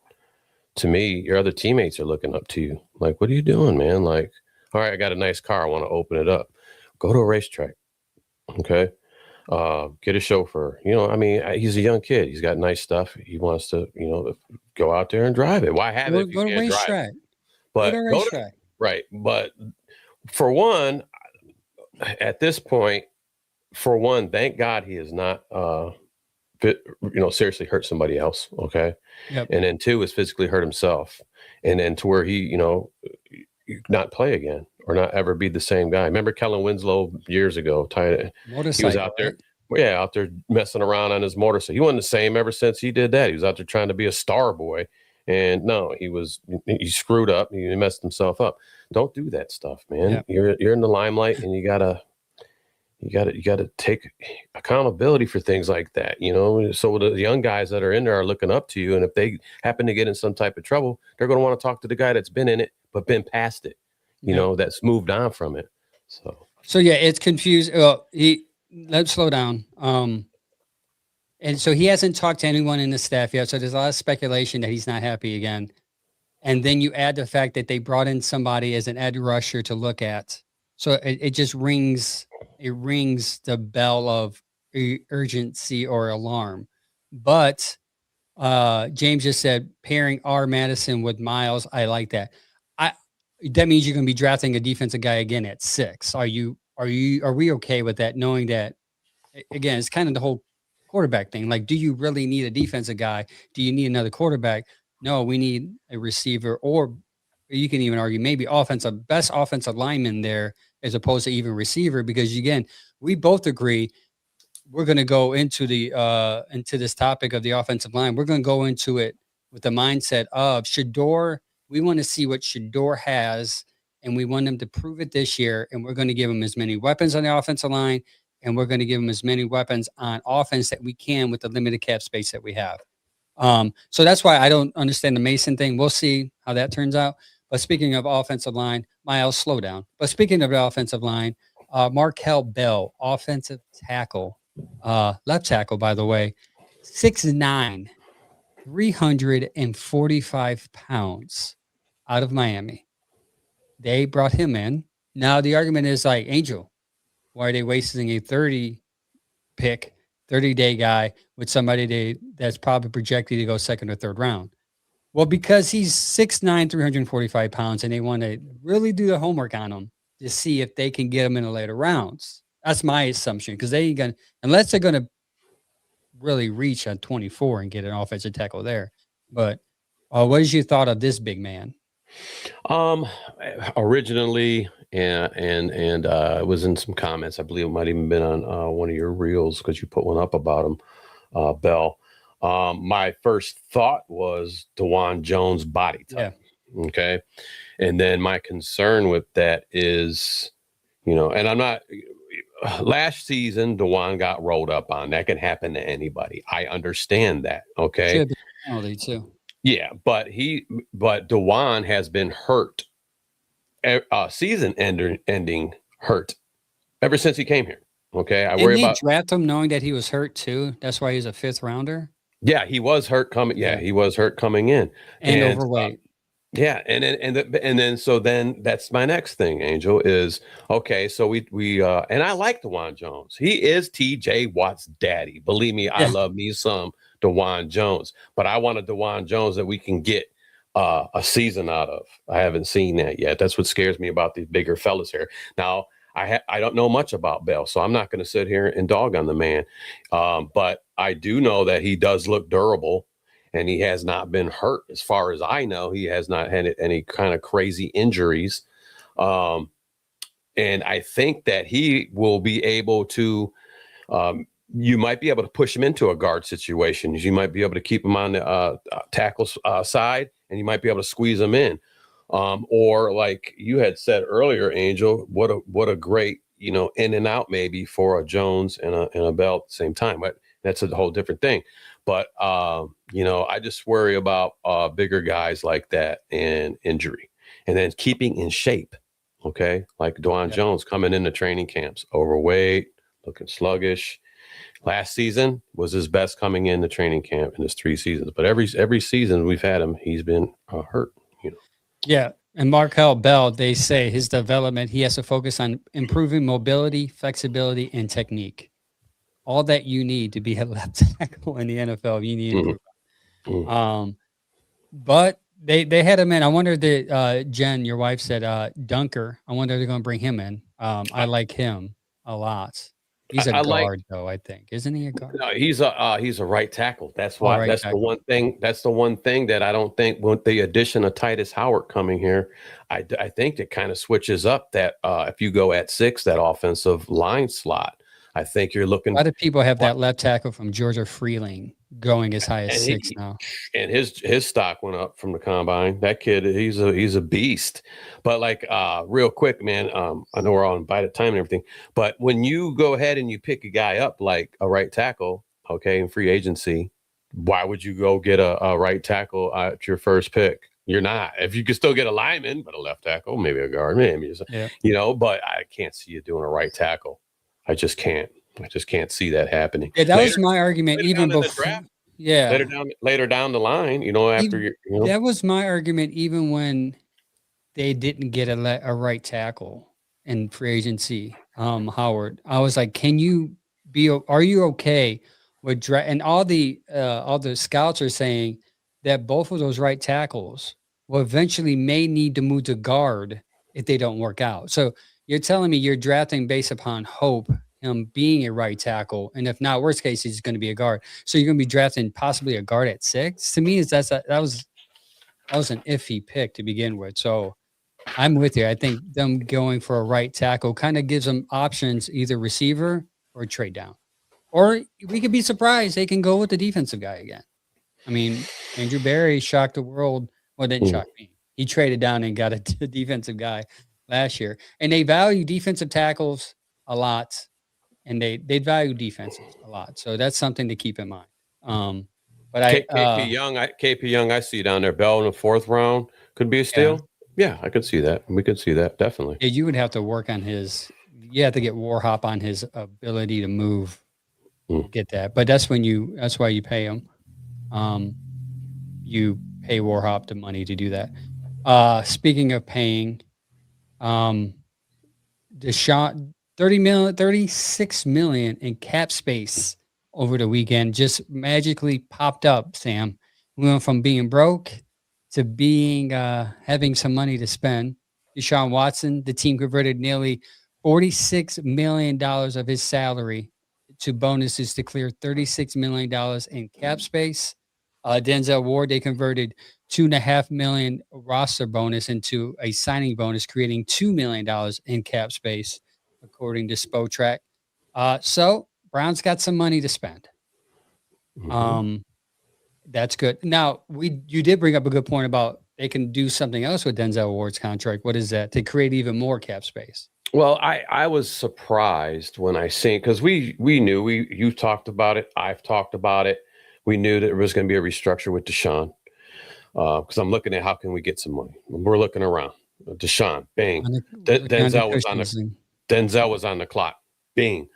to me, your other teammates are looking up to you. Like, what are you doing, man? Like, all right, I got a nice car. I want to open it up. Go to a racetrack. Okay. Get a chauffeur. I mean, he's a young kid. He's got nice stuff. He wants to, go out there and drive it. Why have it if you Go to can't drive it? racetrack. Go to But racetrack. right. But for one, at this point, thank God he is not, seriously hurt somebody else. Okay. Yep. And then 2 is physically hurt himself. And then to where he, not play again or not ever be the same guy. Remember Kellen Winslow years ago? He was out there. Right? Yeah, out there messing around on his motorcycle. He wasn't the same ever since he did that. He was out there trying to be a star boy. And no, he screwed up. He messed himself up. Don't do that stuff, man. Yep. You're in the limelight and you gotta take accountability for things like that, so the young guys that are in there are looking up to you. And if they happen to get in some type of trouble, they're going to want to talk to the guy that's been in it, but been past it, that's moved on from it. So yeah, it's confused. Let's slow down. And so he hasn't talked to anyone in the staff yet. So there's a lot of speculation that he's not happy again. And then you add the fact that they brought in somebody as an edge rusher to look at. So it just rings the bell of urgency or alarm. But James just said pairing R. Madison with Miles. I like that. That means you're going to be drafting a defensive guy again at 6. Are we okay with that? Knowing that, again, it's kind of the whole quarterback thing. Like, do you really need a defensive guy? Do you need another quarterback? No, we need a receiver, or you can even argue maybe best offensive lineman there as opposed to even receiver, because again, we both agree we're going to go into this topic of the offensive line. We're going to go into it with the mindset of Shedeur. We want to see what Shedeur has, and we want him to prove it this year. And we're going to give him as many weapons on the offensive line, and we're going to give him as many weapons on offense that we can with the limited cap space that we have. So that's why I don't understand the Mason thing. We'll see how that turns out. But speaking of offensive line, Miles, slow down. But speaking of the offensive line, Markel Bell, offensive tackle, left tackle, by the way, 6'9", 345 pounds, out of Miami. They brought him in. Now the argument is like, Angel, why are they wasting a 30-day guy with somebody that's probably projected to go 2nd or 3rd round? Well, because he's 6'9", 345 pounds, and they want to really do the homework on him to see if they can get him in the later rounds. That's my assumption, because they ain't gonna, unless they're gonna really reach on 24 and get an offensive tackle there. But what is your thought of this big man? Originally, and it was in some comments. I believe it might even been on one of your reels, because you put one up about him, Bell. My first thought was DeJuan Jones body type. Yeah. Okay. And then my concern with that is, and I'm not, last season, DeJuan got rolled up on. That can happen to anybody. I understand that. Okay. Penalty too. Yeah. But DeJuan has been hurt, season ending hurt ever since he came here. Okay. I worry about draft him knowing that he was hurt too. That's why he's a 5th rounder. Yeah, he was hurt coming. Yeah, he was hurt coming in, and overweight. Yeah, and then that's my next thing, Angel, is okay. So we and I like DeJuan Jones. He is T.J. Watt's daddy. Believe me, I love me some DeJuan Jones, but I want a DeJuan Jones that we can get a season out of. I haven't seen that yet. That's what scares me about these bigger fellas here. Now, I don't know much about Bell, so I'm not going to sit here and dog on the man. But I do know that he does look durable, and he has not been hurt. As far as I know, he has not had any kind of crazy injuries. And I think that he will be able to you might be able to push him into a guard situation. You might be able to keep him on the tackle side, and you might be able to squeeze him in. Or like you had said earlier, Angel, what a great, in and out maybe for a Jones and a Bell at the same time. But that's a whole different thing. But I just worry about bigger guys like that and injury, and then keeping in shape. Okay, like Dwan Jones coming into training camps, overweight, looking sluggish. Last season was his best coming into training camp in his 3 seasons. But every season we've had him, he's been hurt. Yeah. And Markel Bell, they say his development, he has to focus on improving mobility, flexibility, and technique. All that you need to be a left tackle in the NFL, you need to improve. But they had him in. I wonder that Jen, your wife, said Dunker. I wonder if they're going to bring him in. I like him a lot. He's a guard, though. I think, isn't he a guard? No, he's a right tackle. That's why. Right that's tackle. the one thing. That's the one thing that I don't think with the addition of Titus Howard coming here, I think it kind of switches up that if you go at 6, that offensive line slot. I think you're looking. A lot of people have that left tackle from Georgia Freeling going as high as 6 now. And his stock went up from the combine. That kid, he's a beast. But like real quick, man, I know we're all invited time and everything, but when you go ahead and you pick a guy up like a right tackle, okay, in free agency, why would you go get a right tackle at your first pick? You're not. If you could still get a lineman, but a left tackle, maybe a guard, maybe, but I can't see you doing a right tackle. I just can't see that happening. Yeah, that was my argument even before. Yeah. Later down the line, after that was my argument even when they didn't get a right tackle in free agency. Howard, I was like, are you okay with and all the scouts are saying that both of those right tackles will eventually may need to move to guard if they don't work out. So you're telling me you're drafting based upon hope him being a right tackle, and if not, worst case, he's going to be a guard. So you're going to be drafting possibly a guard at 6. To me, that was an iffy pick to begin with. So I'm with you. I think them going for a right tackle kind of gives them options, either receiver or trade down. Or we could be surprised they can go with the defensive guy again. I mean, Andrew Berry shocked the world. Well, didn't shock me. He traded down and got a defensive guy last year. And they value defensive tackles a lot. And they value defenses a lot. So that's something to keep in mind. But KP Young, I see down there. Bell in the 4th round could be a steal. Yeah, I could see that. We could see that, definitely. Yeah, you would have to work on you have to get Warhop on his ability to move, get that. But that's why you pay him. You pay Warhop the money to do that. Speaking of paying, Deshaun, $36 million in cap space over the weekend just magically popped up, Sam. We went from being broke to being having some money to spend. Deshaun Watson, the team converted nearly $46 million of his salary to bonuses to clear $36 million in cap space. Denzel Ward, they converted $2.5 million roster bonus into a signing bonus, creating $2 million in cap space, according to Spotrac. So Brown's got some money to spend. That's good. Now, you did bring up a good point about they can do something else with Denzel Ward's contract. What is that? To create even more cap space. Well, I was surprised when I seen, because we knew, you talked about it, I've talked about it. We knew that there was going to be a restructure with Deshaun. Because I'm looking at how can we get some money. We're looking around. Deshaun, bang. Denzel was on the clock. Bing.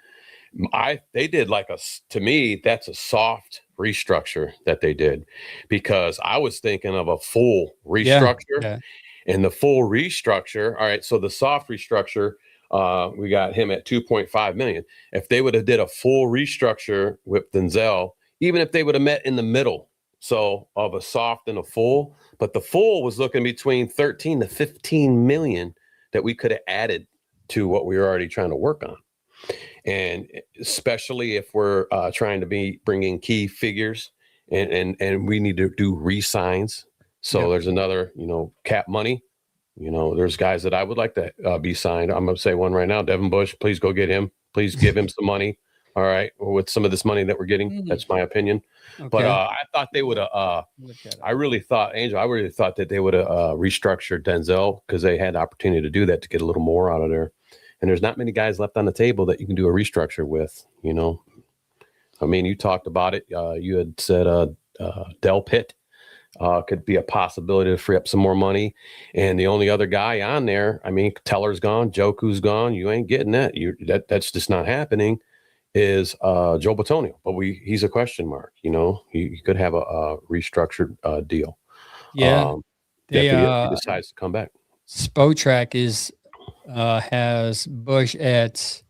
They did to me, that's a soft restructure that they did, because I was thinking of a full restructure. Yeah. And the full restructure, all right, so the soft restructure, we got him at $2.5 million. If they would have did a full restructure with Denzel, even if they would have met in the middle, so of a soft and a full, but the full was looking between 13 to 15 million that we could have added to what we were already trying to work on. And especially if we're trying to be bringing key figures and we need to do re-signs. So there's another, cap money. There's guys that I would like to be signed. I'm going to say one right now, Devin Bush, please go get him. Please give him some money. All right, with some of this money that we're getting, that's my opinion. Okay. But I thought they would have. I really thought, Angel, I really thought that they would have restructured Denzel because they had the opportunity to do that to get a little more out of there. And there's not many guys left on the table that you can do a restructure with. You know, I mean, you talked about it. You had said Del Pitt could be a possibility to free up some more money. And the only other guy on there, I mean, Teller's gone, Joku's gone. You ain't getting that. That's just not happening. Is Joe Batonio, but he's a question mark. You know, he could have a restructured deal. Yeah, if he decides to come back. Spotrac has Bush at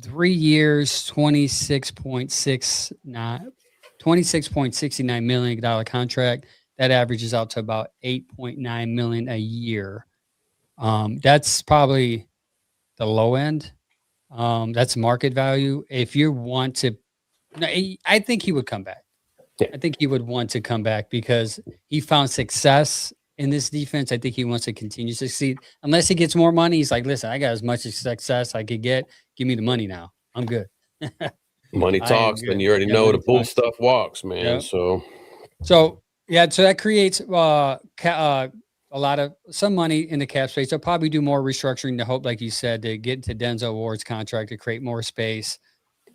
3 years, $26.69 million contract. That averages out to about $8.9 million a year. That's probably the low end. That's market value. If you want to, I think he would come back. Yeah. I think he would want to come back because he found success in this defense. I think he wants to continue to succeed. Unless he gets more money, he's like, listen, I got as much success I could get. Give me the money now. I'm good. Money talks, then you already know the bull stuff walks, man. Yep. So that creates a lot of some money in the cap space. They'll probably do more restructuring to hope, like you said, to get into Denzel Ward's contract to create more space.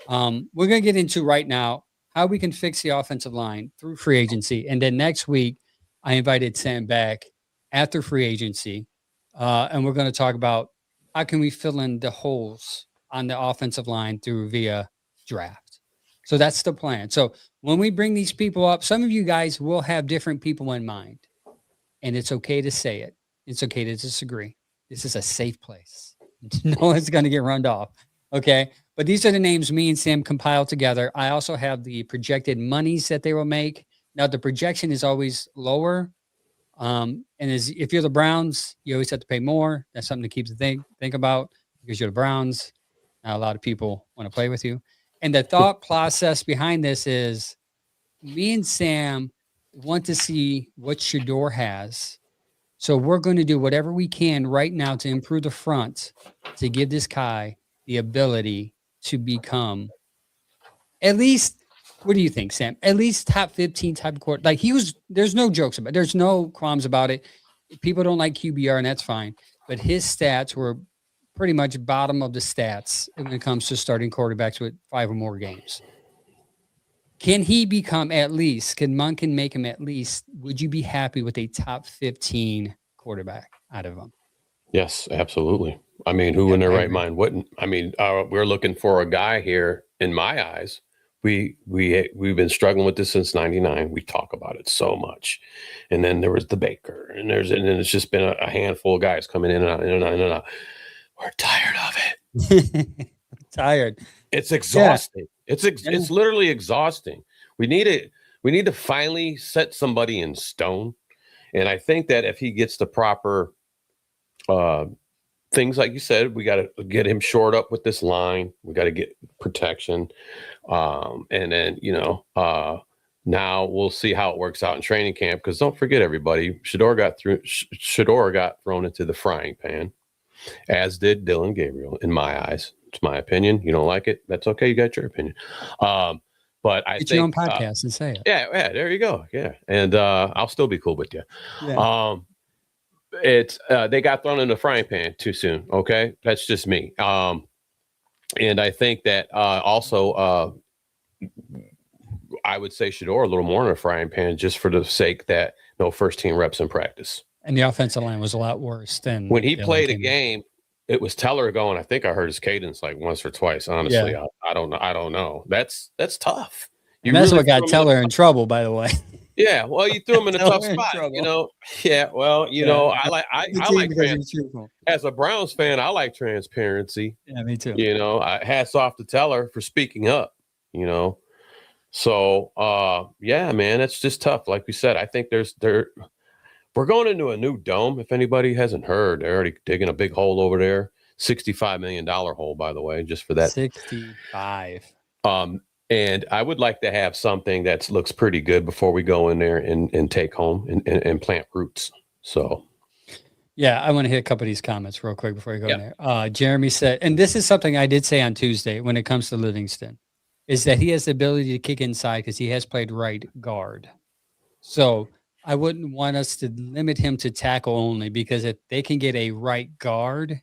We're going to get into right now how we can fix the offensive line through free agency. And then next week, I invited Sam back after free agency. And we're going to talk about how can we fill in the holes on the offensive line via draft. So that's the plan. So when we bring these people up, some of you guys will have different people in mind. And it's okay to say it. It's okay to disagree. This is a safe place. No one's going to get run off. Okay. But these are the names me and Sam compiled together. I also have the projected monies that they will make. Now, the projection is always lower. If you're the Browns, you always have to pay more. That's something to keep to think about because you're the Browns. Not a lot of people want to play with you. And the thought process behind this is me and Sam want to see what Shador has. So we're going to do whatever we can right now to improve the front to give this guy the ability to become at least, what do you think, Sam? At least top 15 type of quarter. Like there's no jokes about it. There's no qualms about it. People don't like QBR and that's fine. But his stats were pretty much bottom of the stats when it comes to starting quarterbacks with 5 or more games. Can he become can Monken make him at least, would you be happy with a top 15 quarterback out of him? Yes, absolutely. I mean, who in their right mind wouldn't? I mean, we're looking for a guy here, in my eyes. We've been struggling with this since '99. We talk about it so much. And then there was the Baker, and then it's just been a handful of guys coming in and out, in and out, in and out. We're tired of it. Tired. It's exhausting. Yeah. It's literally exhausting. We need to finally set somebody in stone. And I think that if he gets the proper things, like you said, we got to get him shored up with this line. We got to get protection. And then, now we'll see how it works out in training camp. Because don't forget, everybody, Shador got thrown into the frying pan, as did Dylan Gabriel, in my eyes. It's my opinion. You don't like it? That's okay. You got your opinion. But I think your own podcast and say it. Yeah, there you go. Yeah, and I'll still be cool with you. Yeah. They got thrown in the frying pan too soon. Okay, that's just me. And I think that also I would say Shador a little more in a frying pan just for the sake that no first team reps in practice. And the offensive line was a lot worse than when he played a game. It was Teller going. I think I heard his cadence like once or twice. Honestly, yeah. I don't know. That's tough. And that's what got Teller in trouble, by the way. Yeah, well, you threw him in a tough spot. Yeah, well, I like as a Browns fan, I like transparency. Yeah, me too. Hats off to Teller for speaking up. So yeah, man, it's just tough. Like we said, I think we're going into a new dome. If anybody hasn't heard, they're already digging a big hole over there. $65 million hole, by the way, just for that. 65. And I would like to have something that looks pretty good before we go in there and take home and plant roots. So, yeah, I want to hit a couple of these comments real quick before you go in there. Jeremy said, and this is something I did say on Tuesday when it comes to Livingston. is that he has the ability to kick inside because he has played right guard. So I wouldn't want us to limit him to tackle only, because if they can get a right guard,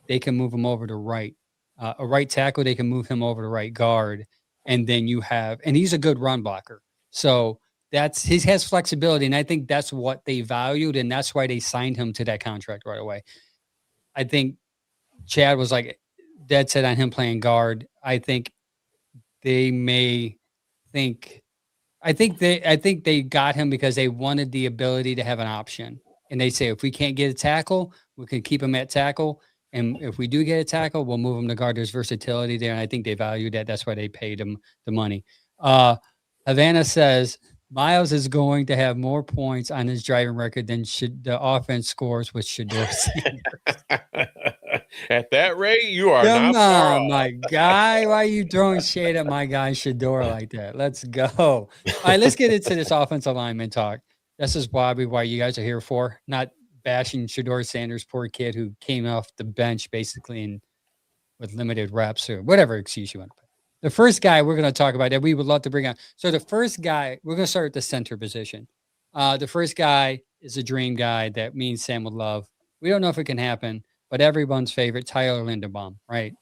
they can move him over to right. A right tackle, they can move him over to right guard. And then and he's a good run blocker. So he has flexibility. And I think that's what they valued. And that's why they signed him to that contract right away. I think Chad was like dead set on him playing guard. I think they may think I think they got him because they wanted the ability to have an option. And they say, if we can't get a tackle, we can keep him at tackle. And if we do get a tackle, we'll move him to guard. There's versatility there. And I think they valued that. That's why they paid him the money. Havana says Miles is going to have more points on his driving record than the offense scores with Shador Sanders. At that rate, you are Come not far on, off. my guy. Why are you throwing shade at my guy Shador like that? Let's go. All right, let's get into this offensive lineman talk. This is probably why you guys are here for, not bashing Shador Sanders, poor kid who came off the bench basically and with limited reps or whatever excuse you want to put. The first guy we're going to talk about that we would love to bring on. So the first guy, we're going to start at the center position. The first guy is a dream guy that me and Sam would love. We don't know if it can happen, but everyone's favorite, Tyler Linderbaum, right?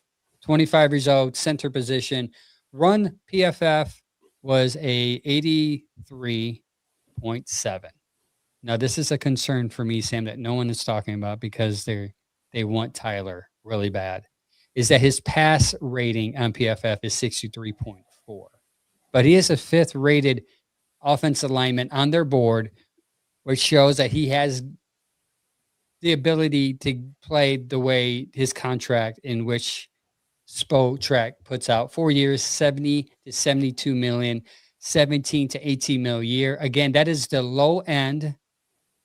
25 years old, center position. Run PFF was a 83.7. Now, this is a concern for me, Sam, that no one is talking about because they want Tyler really bad, is that his pass rating on PFF is 63.4. But he is a fifth rated offensive lineman on their board, which shows that he has the ability to play the way his contract, in which Spotrac puts out 4 years, 70 to 72 million, 17 to 18 mil a year. Again, that is the low end.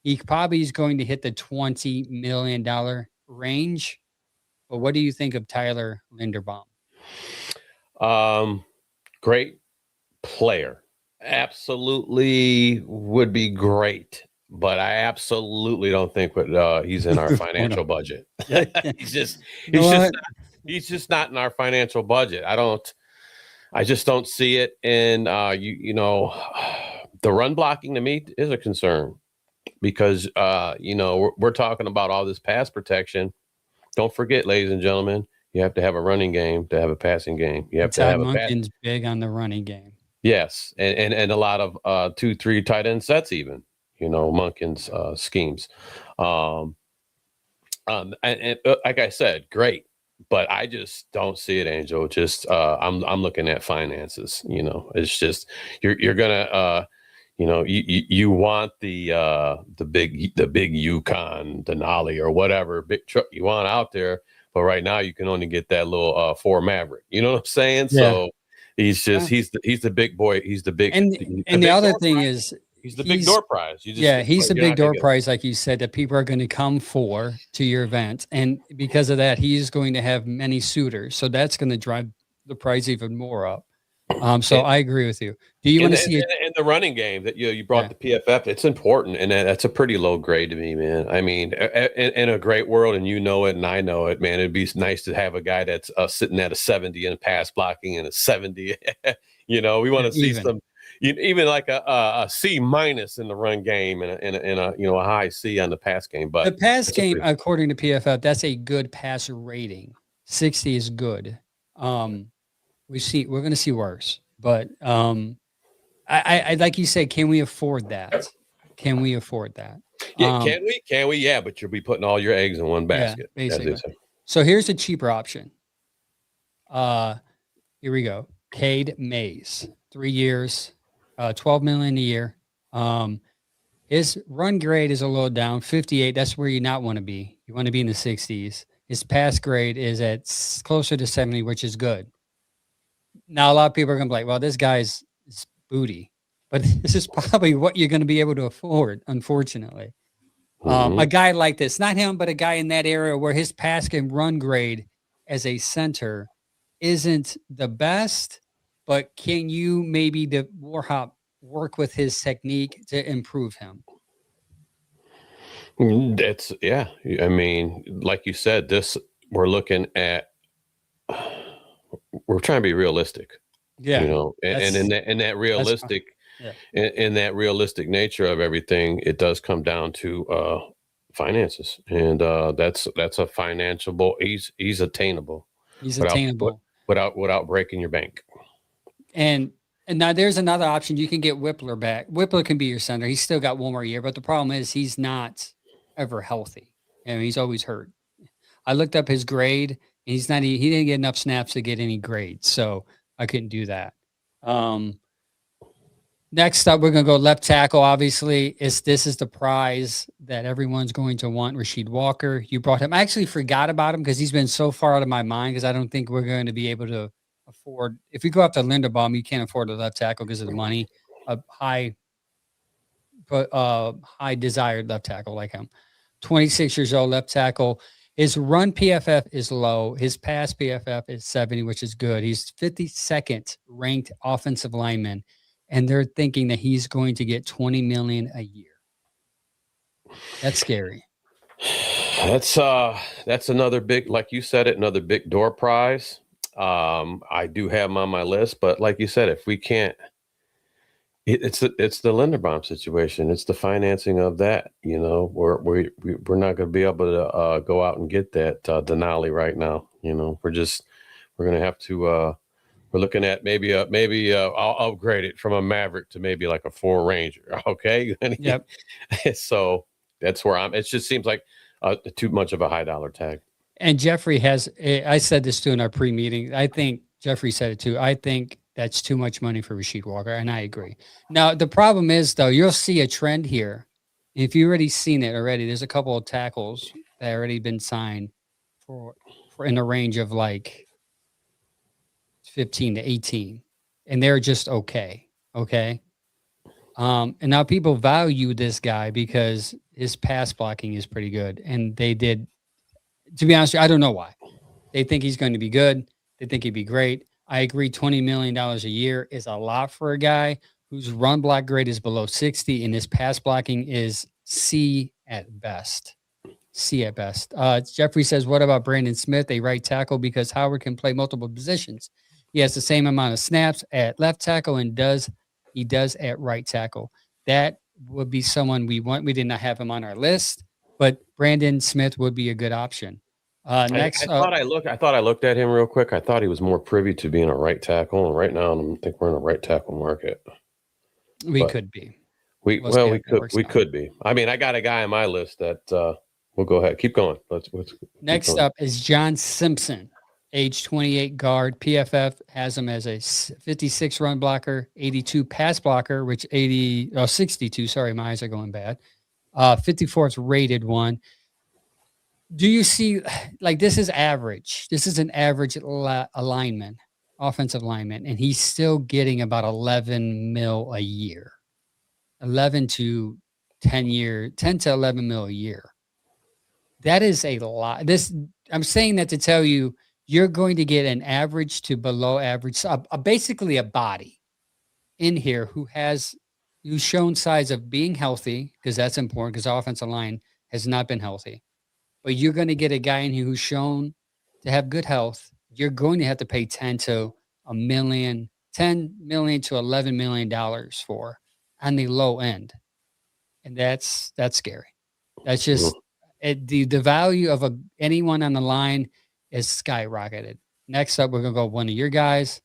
He probably is going to hit the $20 million range. But what do you think of Tyler Linderbaum? Great player. Absolutely would be great. But I absolutely don't think he's in our financial budget. he's just not in our financial budget. I just don't see it. And the run blocking to me is a concern because we're talking about all this pass protection. Don't forget, ladies and gentlemen, you have to have a running game to have a passing game. You have to have Monken's big on the running game. Yes, and a lot of 2-3 tight end sets even. Monken's schemes. And like I said, great, but I just don't see it, Angel. Just I'm looking at finances. It's just you're gonna you want the big Yukon Denali or whatever big truck you want out there, but right now you can only get that little Ford Maverick. You know what I'm saying? Yeah. So he's the big boy. He's the big. And the other thing is. He's the big door prize. He's the big door prize, like you said, that people are going to come to your event. And because of that, he's going to have many suitors. So that's going to drive the price even more up. I agree with you. Do you want to see it? In the running game that you brought the PFF, it's important. And that's a pretty low grade to me, man. I mean, in a great world, and it and I know it, man, it'd be nice to have a guy that's sitting at a 70 in pass blocking and a 70. We want to see some. Even like a C- in the run game and a high C on the pass game. But the pass game, according to PFF, that's a good passer rating. 60 is good. We're going to see worse. But I like you said, can we afford that? Yeah, can we? Yeah, but you'll be putting all your eggs in one basket. Yeah, basically. So here's a cheaper option. Here we go. Cade Mays, 3 years. $12 million a year. His run grade is a little down, 58. That's where you not want to be. You want to be in the 60s. His pass grade is at closer to 70, which is good. Now, a lot of people are going to be like, well, this guy's booty. But this is probably what you're going to be able to afford, unfortunately. A guy like this, not him, but a guy in that area where his pass and run grade as a center isn't the best. But can you maybe work with his technique to improve him? I mean, like you said, we're trying to be realistic. Yeah. You know, and in that That's fine. realistic, Yeah. in that realistic nature of everything, it does come down to finances, and that's a financiable. He's attainable He's without attainable. without breaking your bank. And now there's another option. You can get Whippler back. Whippler can be your center. He's still got one more year, but the problem is he's not ever healthy. And he's always hurt. I looked up his grade. And he didn't get enough snaps to get any grades. So I couldn't do that. Next up, we're gonna go left tackle. Obviously, this is the prize that everyone's going to want. Rasheed Walker. You brought him. I actually forgot about him because he's been so far out of my mind because I don't think we're going to be able to afford. If we go after Linderbaum, you can't afford a left tackle because of the money. A high desired left tackle like him. 26 years old, left tackle. His run PFF is low. His pass PFF is 70, which is good. He's 52nd ranked offensive lineman, and they're thinking that he's going to get $20 million a year. That's scary. That's another big, like you said it, another big door prize. I do have him on my list, but like you said, if we can't, it's the Linderbaum situation. It's the financing of that. You know, we're not going to be able to go out and get that Denali right now. You know, we're going to have to. We're looking at maybe I'll upgrade it from a Maverick to maybe like a 4 Ranger. Okay. Yep. So that's where it just seems like too much of a high dollar tag. And Jeffrey I said this too in our pre-meeting. I think Jeffrey said it too. I think that's too much money for Rasheed Walker, and I agree. Now, the problem is, though, you'll see a trend here. If you've already seen it already, there's a couple of tackles that already been signed for in the range of like 15 to 18, and they're just okay. Okay. And now people value this guy because his pass blocking is pretty good. And they did, to be honest, I don't know why. They think he's going to be good. They think he'd be great. I agree. $20 million a year is a lot for a guy whose run block grade is below 60 and his pass blocking is C at best. C at best. Jeffrey says, what about Brandon Smith, a right tackle? Because Howard can play multiple positions. He has the same amount of snaps at left tackle and he does at right tackle. That would be someone we want. We did not have him on our list, but Brandon Smith would be a good option. Next, I thought I looked at him real quick. I thought he was more privy to being a right tackle, and right now I think we're in a right tackle market. We could be. We could be. I mean, I got a guy on my list that we'll go ahead. Keep going. Next up is John Simpson, age 28 guard. PFF has him as a 56 run blocker, 82 pass blocker, 62. Sorry, my eyes are going bad. 54th rated one. Do you see, like, this is average. This is an average lineman, offensive lineman, and he's still getting about 11 mil a year. 10 to 11 mil a year. That is a lot. I'm saying that to tell you, you're going to get an average to below average, basically a body in here who's shown signs of being healthy, because that's important, because the offensive line has not been healthy. But you're going to get a guy in here who's shown to have good health. You're going to have to pay $10 million to $11 million for on the low end. And that's scary. That's just the value of anyone on the line is skyrocketed. Next up, we're going to go one of your guys,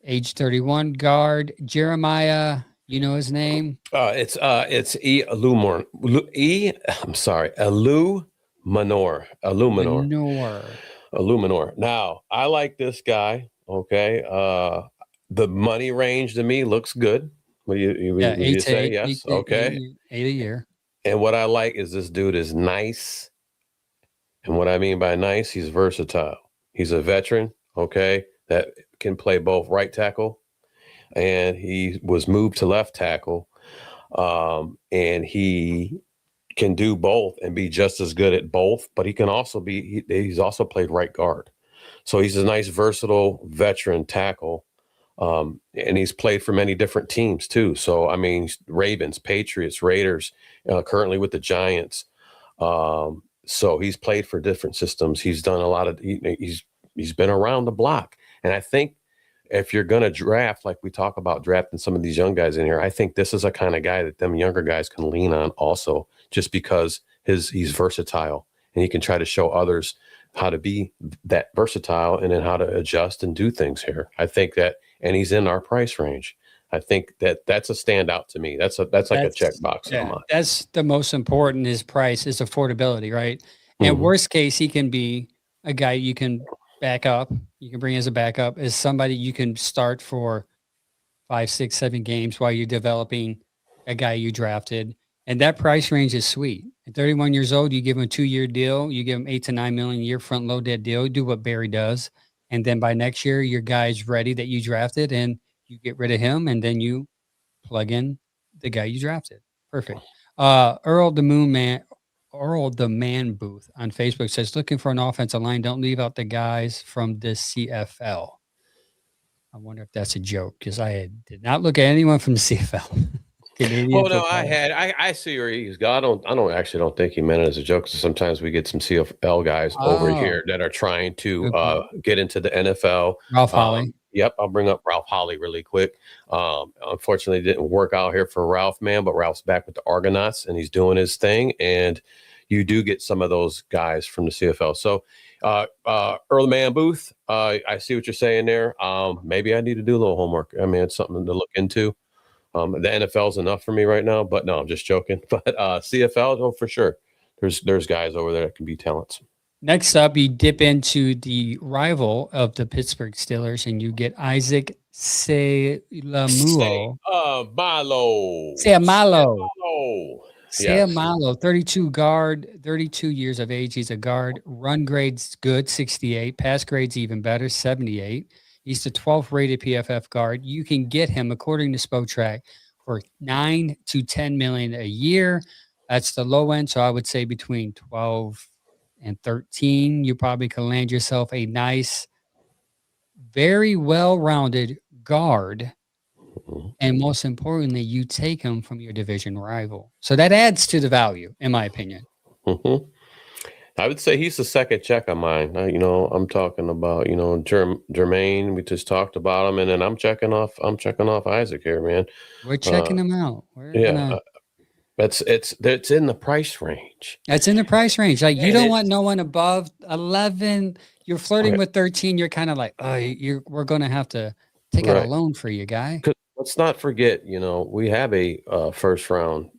age 31 guard, Jeremiah. You know his name? It's Illuminor. Illuminor. Now, I like this guy. Okay. The money range to me looks good. What do you say? Yes. Okay. 8 a year. And what I like is this dude is nice. And what I mean by nice, he's versatile. He's a veteran. Okay. That can play both right tackle. And he was moved to left tackle, and he can do both and be just as good at both. But he can also he's also played right guard, so he's a nice versatile veteran tackle, and he's played for many different teams too. So I mean, Ravens, Patriots, Raiders, currently with the Giants. So he's played for different systems. He's done a lot of. He's been around the block. And I think if you're going to draft, like we talk about drafting some of these young guys in here, I think this is a kind of guy that them younger guys can lean on also, just because he's versatile and he can try to show others how to be that versatile and then how to adjust and do things here. I think that, and he's in our price range. I think that's a standout to me. That's like a checkbox of mine. That's the most important. His price is affordability, right? And worst case, he can be a guy you can back up. You can bring as a backup, as somebody you can start for 5, 6, 7 games while you're developing a guy you drafted. And that price range is sweet. At 31 years old, you give him a 2-year deal. You give him 8 to 9 million a year, front load that deal. Do what Barry does, and then by next year, your guy's ready that you drafted, and you get rid of him, and then you plug in the guy you drafted. Perfect. Earl the Man Booth on Facebook says, looking for an offensive line. Don't leave out the guys from the CFL. I wonder if that's a joke, because did not look at anyone from the CFL. Canadian no, I see where he's got. I don't think he meant it as a joke. So sometimes we get some CFL guys over here that are trying to get into the NFL. Ralph Holly. Yep, I'll bring up Ralph Holly really quick. Unfortunately, it didn't work out here for Ralph, man, but Ralph's back with the Argonauts and he's doing his thing. And you do get some of those guys from the CFL. So Earl Man Booth, I see what you're saying there. Maybe I need to do a little homework. I mean, it's something to look into. The NFL is enough for me right now, but no, I'm just joking. But CFL, oh, for sure. There's guys over there that can be talents. Next up, you dip into the rival of the Pittsburgh Steelers, and you get Isaac Seumalo. Seumalo, 32 guard, 32 years of age. He's a guard. Run grade's good, 68. Pass grade's even better, 78. He's the 12th rated PFF guard. You can get him, according to Spotrac, for 9 to 10 million a year. That's the low end. So I would say between 12 and 13, you probably can land yourself a nice, very well-rounded guard. And most importantly, you take him from your division rival. So that adds to the value, in my opinion. I would say he's the second check on mine. I'm talking about, Jermaine. We just talked about him, and then I'm checking off Isaac here, man. We're checking him out. It's in the price range. That's in the price range. Like, you don't want no one above 11. You're flirting with 13. You're kind of like, we're going to have to take out a loan for you, guy. Let's not forget, we have a first round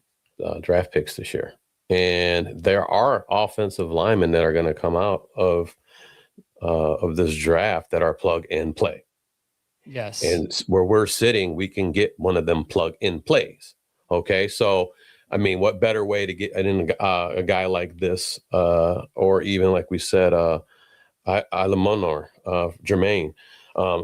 draft picks this year. And there are offensive linemen that are going to come out of this draft that are plug and play. Yes. And where we're sitting, we can get one of them plug in plays. Okay. So, I mean, what better way to get in a guy like this, or even like we said, Ilamonor, Jermaine.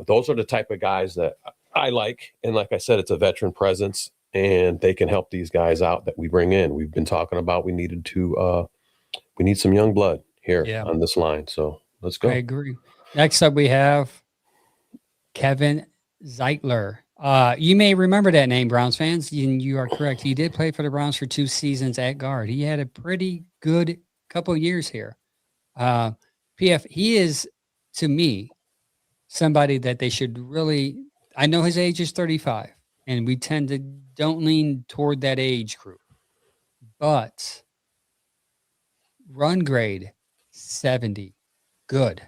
Those are the type of guys that I like. And like I said, it's a veteran presence. And they can help these guys out that we bring in. We've been talking about we need some young blood here on this line. So let's go. I agree. Next up, we have Kevin Zeitler. You may remember that name, Browns fans. You are correct. He did play for the Browns for 2 seasons at guard. He had a pretty good couple of years here. PF, he is, to me, somebody that they should really, I know his age is 35. And we tend to don't lean toward that age group. But run grade, 70. Good.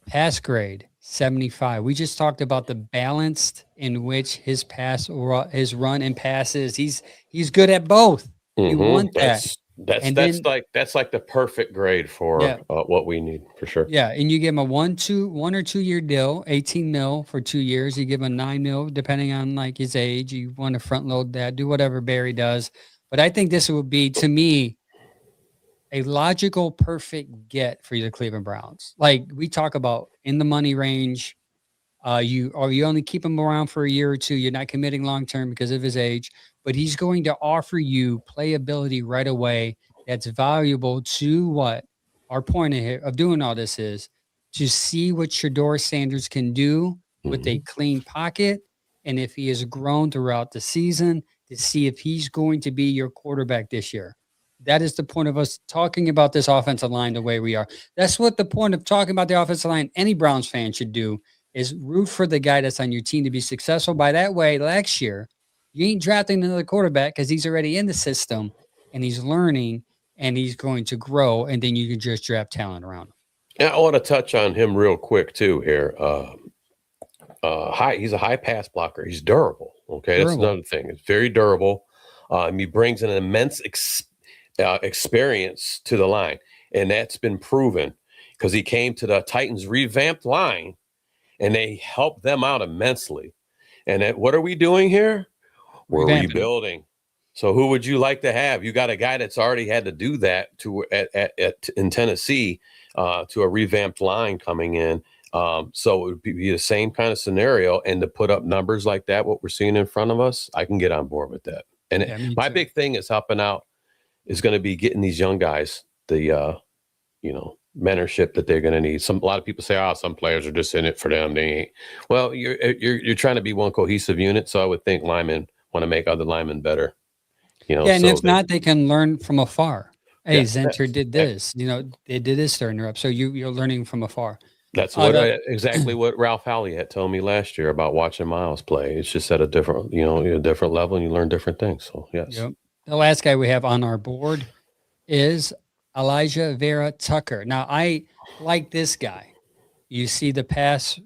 Pass grade, 75. We just talked about the balance in which his run and passes. He's good at both. You want that. That's like the perfect grade for what we need, for sure. Yeah, and you give him a 1 or 2 year deal, 18 mil for 2 years. You give him 9 mil, depending on like his age. You want to front load that, do whatever Barry does. But I think this would be, to me, a logical, perfect get for the Cleveland Browns. Like we talk about in the money range, you only keep him around for a year or two. You're not committing long term because of his age, but he's going to offer you playability right away. That's valuable to what our point of doing all this is, to see what Shedeur Sanders can do with a clean pocket, and if he has grown throughout the season, to see if he's going to be your quarterback this year. That is the point of us talking about this offensive line the way we are. That's what the point of talking about the offensive line any Browns fan should do, is root for the guy that's on your team to be successful. By that way, next year, you ain't drafting another quarterback because he's already in the system and he's learning and he's going to grow. And then you can just draft talent around him. Yeah, I want to touch on him real quick too here. He's a high pass blocker. He's durable. Okay, that's another thing. It's very durable. He brings an immense experience to the line, and that's been proven because he came to the Titans' revamped line, and they helped them out immensely. And what are we doing here? We're rebuilding. So who would you like to have? You got a guy that's already had to do that in Tennessee to a revamped line coming in. So it would be the same kind of scenario, and to put up numbers like that, what we're seeing in front of us, I can get on board with that. And my big thing is helping out is going to be getting these young guys the mentorship that they're going to need. A lot of people say, some players are just in it for them. They ain't. Well, you're trying to be one cohesive unit, so I would think linemen want to make other linemen better. And if not, they can learn from afar. Hey, Zenter did this. They did this during Europe, so you're learning from afar. That's exactly what Ralph Howley had told me last year about watching Miles play. It's just at a different, a different level, and you learn different things. So yes. Yep. The last guy we have on our board is Elijah Vera Tucker. Now I like this guy. You see the PF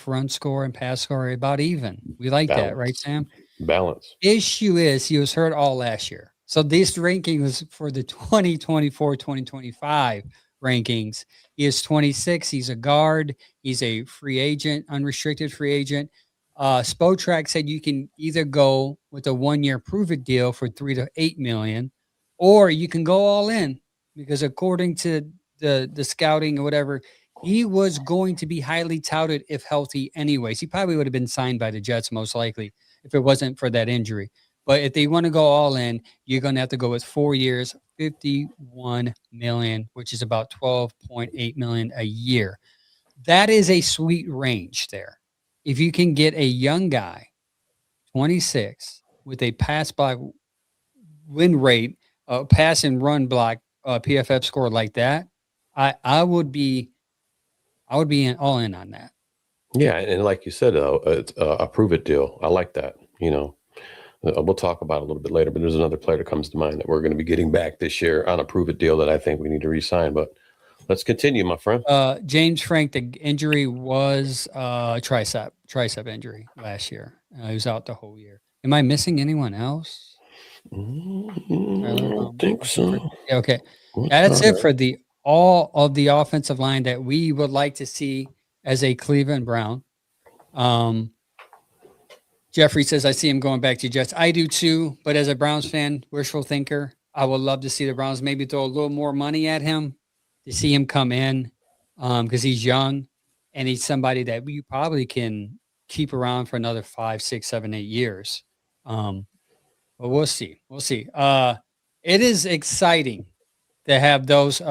run score and pass score about even. We like that, right, Sam? Balance. Issue is he was hurt all last year. So this ranking was for the 2024-2025 rankings. He is 26. He's a guard. He's a free agent, unrestricted free agent. Spotrac said you can either go with a 1-year prove-it deal for $3 to $8 million, or you can go all in because according to the scouting or whatever, he was going to be highly touted if healthy anyways. He probably would have been signed by the Jets most likely if it wasn't for that injury. But if they want to go all in, you're going to have to go with 4 years, $51 million, which is about $12.8 million a year. That is a sweet range there. If you can get a young guy, 26, with a pass block win rate, pass and run block, PFF score like that, I would be all in on that. Yeah, and like you said, it's a prove-it deal. I like that. We'll talk about it a little bit later, but there's another player that comes to mind that we're going to be getting back this year on a prove-it deal that I think we need to re-sign. But let's continue, my friend. James Frank, the injury was tricep injury last year. He was out the whole year. Am I missing anyone else? I don't think so. Okay. That's it for all of the offensive line that we would like to see as a Cleveland Brown. Jeffrey says, I see him going back to Jets. I do too, but as a Browns fan, wishful thinker, I would love to see the Browns maybe throw a little more money at him to see him come in because he's young and he's somebody that we probably can keep around for another 5, 6, 7, 8 years. But we'll see. We'll see. It is exciting to have those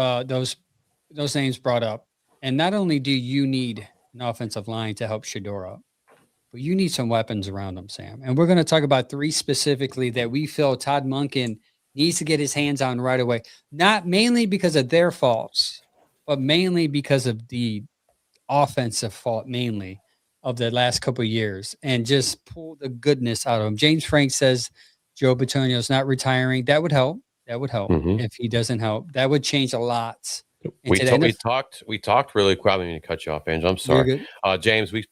names brought up. And not only do you need an offensive line to help Shedeur up, but you need some weapons around them, Sam. And we're going to talk about 3 specifically that we feel Todd Monken needs to get his hands on right away. Not mainly because of their faults, but mainly because of the offensive fault, mainly of the last couple of years, and just pull the goodness out of them. James Frank says Joe Bitonio's not retiring. That would help. If he doesn't help. That would change a lot. We talked really quick. I didn't mean to cut you off, Angel. I'm sorry. James, we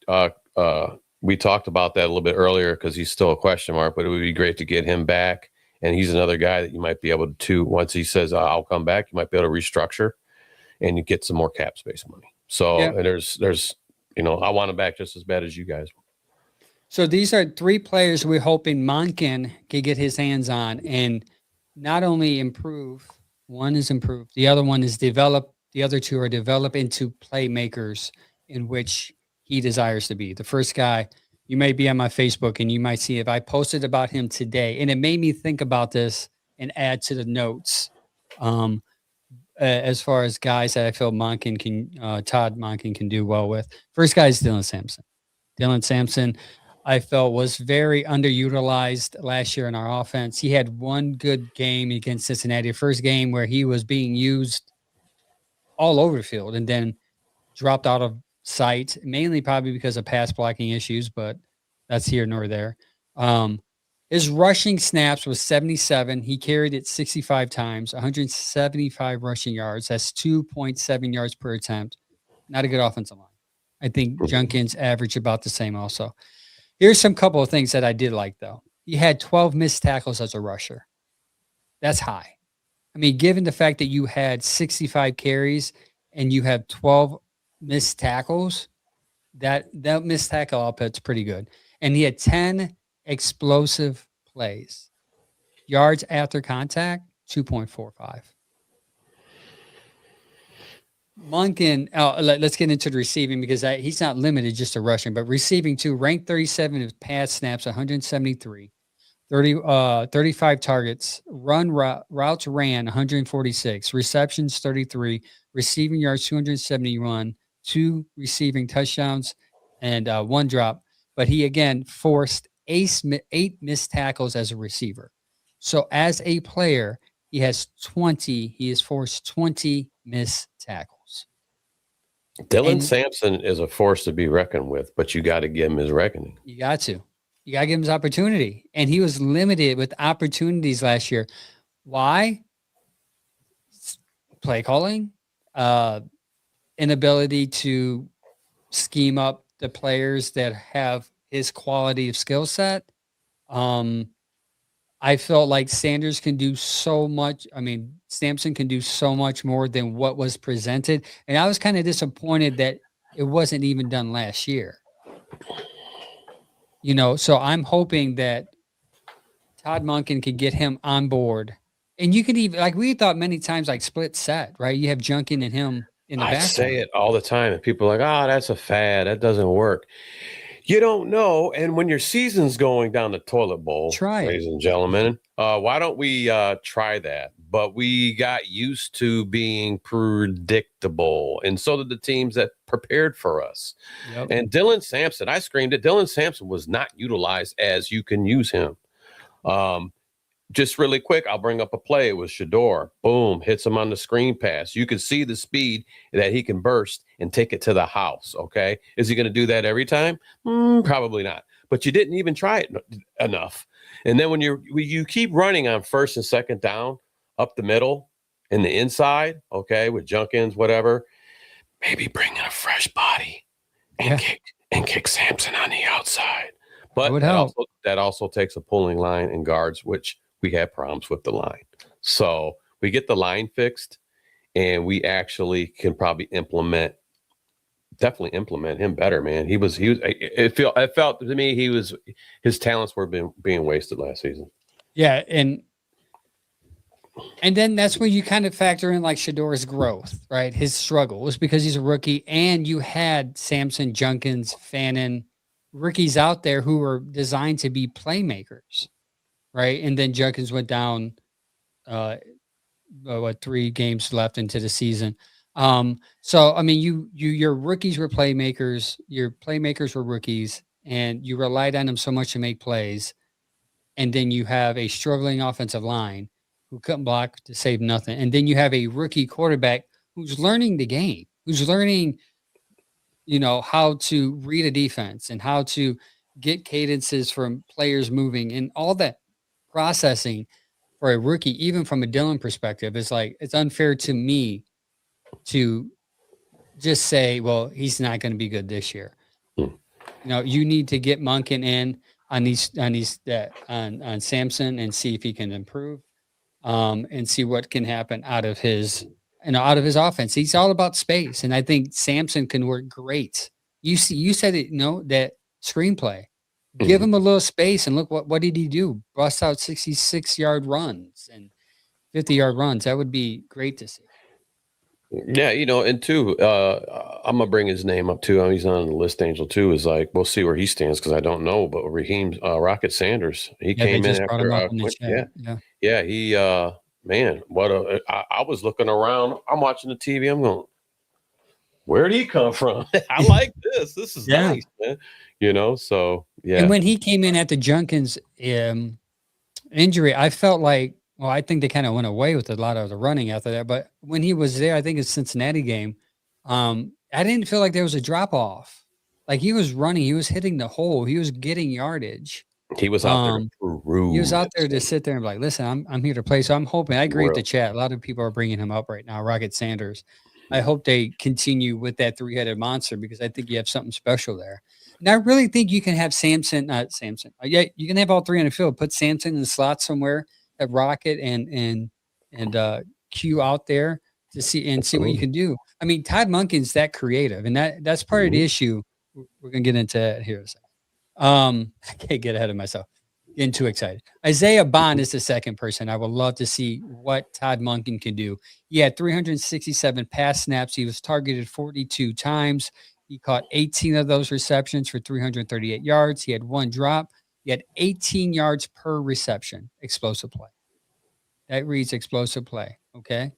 talked about that a little bit earlier because he's still a question mark, but it would be great to get him back. And he's another guy that you might be able to, once he says, I'll come back, you might be able to restructure and you get some more cap space money. So and there's, I want him back just as bad as you guys. So these are 3 players we're hoping Monken can get his hands on and not only improve. One is improved. The other one is develop. The other 2 are develop into playmakers in which he desires to be. The first guy, you may be on my Facebook and you might see if I posted about him today, and it made me think about this and add to the notes. As far as guys that I feel Todd Monken can do well with. First guy is Dylan Sampson. Dylan Sampson, I felt was very underutilized last year in our offense. He had one good game against Cincinnati, first game where he was being used all over the field and then dropped out of sight, mainly probably because of pass blocking issues, but that's here nor there. His rushing snaps was 77. He carried it 65 times, 175 rushing yards. That's 2.7 yards per attempt. Not a good offensive line. I think Junkins averaged about the same also. Here's some couple of things that I did like, though. He had 12 missed tackles as a rusher. That's high. I mean, given the fact that you had 65 carries and you have 12 missed tackles, that missed tackle output's pretty good. And he had 10 explosive plays. Yards after contact, 2.45. Monken, let's get into the receiving because he's not limited just to rushing, but receiving too, ranked 37 with pass snaps, 173. 35 targets, routes ran 146, receptions 33, receiving yards 271, 2 receiving touchdowns, and 1 drop. But he again forced 8 missed tackles as a receiver. So as a player, he has forced 20 missed tackles. Dylan Sampson is a force to be reckoned with, but you got to give him his reckoning. You got to give him his opportunity. And he was limited with opportunities last year. Why? Play calling, inability to scheme up the players that have his quality of skill set. I felt like Sanders can do so much. I mean, Sampson can do so much more than what was presented. And I was kind of disappointed that it wasn't even done last year. So I'm hoping that Todd Monken could get him on board. And you could even, like we thought many times, like split set, right? You have Junkin and him in the back. I say it all the time, and people are like, "Oh, that's a fad. That doesn't work." You don't know. And when your season's going down the toilet bowl, ladies and gentlemen, why don't we try that? But we got used to being predictable, and so did the teams that prepared for us. Yep. And Dylan Sampson, I screamed it. Dylan Sampson was not utilized as you can use him. Just really quick, I'll bring up a play. It was Shador. Boom, hits him on the screen pass. You can see the speed that he can burst and take it to the house, okay? Is he going to do that every time? Probably not. But you didn't even try it enough. And then when you keep running on first and second down, up the middle and the inside, okay, with Junkins, whatever, maybe bring in a fresh body and kick Sampson on the outside. But that also takes a pulling line and guards, which we had problems with the line. So we get the line fixed, and we actually can probably definitely implement him better, man. It felt to me his talents were being wasted last season. Yeah. And then that's where you kind of factor in like Shador's growth, right? His struggle was because he's a rookie, and you had Sampson, Junkins, Fannin, rookies out there who were designed to be playmakers. Right. And then Junkins went down, 3 games left into the season. So, I mean, your rookies were playmakers, your playmakers were rookies, and you relied on them so much to make plays. And then you have a struggling offensive line who couldn't block to save nothing. And then you have a rookie quarterback who's learning the game, who's learning, how to read a defense and how to get cadences from players moving and all that. Processing for a rookie, even from a Dylan perspective, is like it's unfair to me to just say, well, he's not going to be good this year. You need to get Monken in on Sampson and see if he can improve, and see what can happen out of his offense. He's all about space, and I think Sampson can work great. You said it, that screenplay. Give him a little space, and look what did he do? Bust out 66-yard runs and 50-yard runs. That would be great to see. Yeah, and two, I'm gonna bring his name up too. He's on the list. Angel too is like, we'll see where he stands because I don't know. But Raheem Rocket Sanders, he came in after. He man, I was looking around. I'm watching the TV. I'm going, where did he come from? I like this. This is nice, man. So yeah. And when he came in at the Junkins injury, I felt like, well, I think they kind of went away with a lot of the running after that. But when he was there, I think it's Cincinnati game, I didn't feel like there was a drop off. Like he was running, he was hitting the hole, he was getting yardage. He was out there to He was prove out there to sit there and be like, listen, I'm here to play. So I'm hoping, I agree with the chat. A lot of people are bringing him up right now, Rocket Sanders. I hope they continue with that three-headed monster because I think you have something special there. And I really think you can have not Samson. Yeah, you can have all three on the field. Put Samson in the slot somewhere, have Rocket and Q out there to see what you can do. I mean, Todd Monken's that creative, and that's part of the issue. We're gonna get into it here in a second. I can't get ahead of myself. Getting too excited. Isaiah Bond is the second person. I would love to see what Todd Monken can do. He had 367 pass snaps. He was targeted 42 times. He caught 18 of those receptions for 338 yards. He had one drop. He had 18 yards per reception. Explosive play. That reads explosive play. Okay.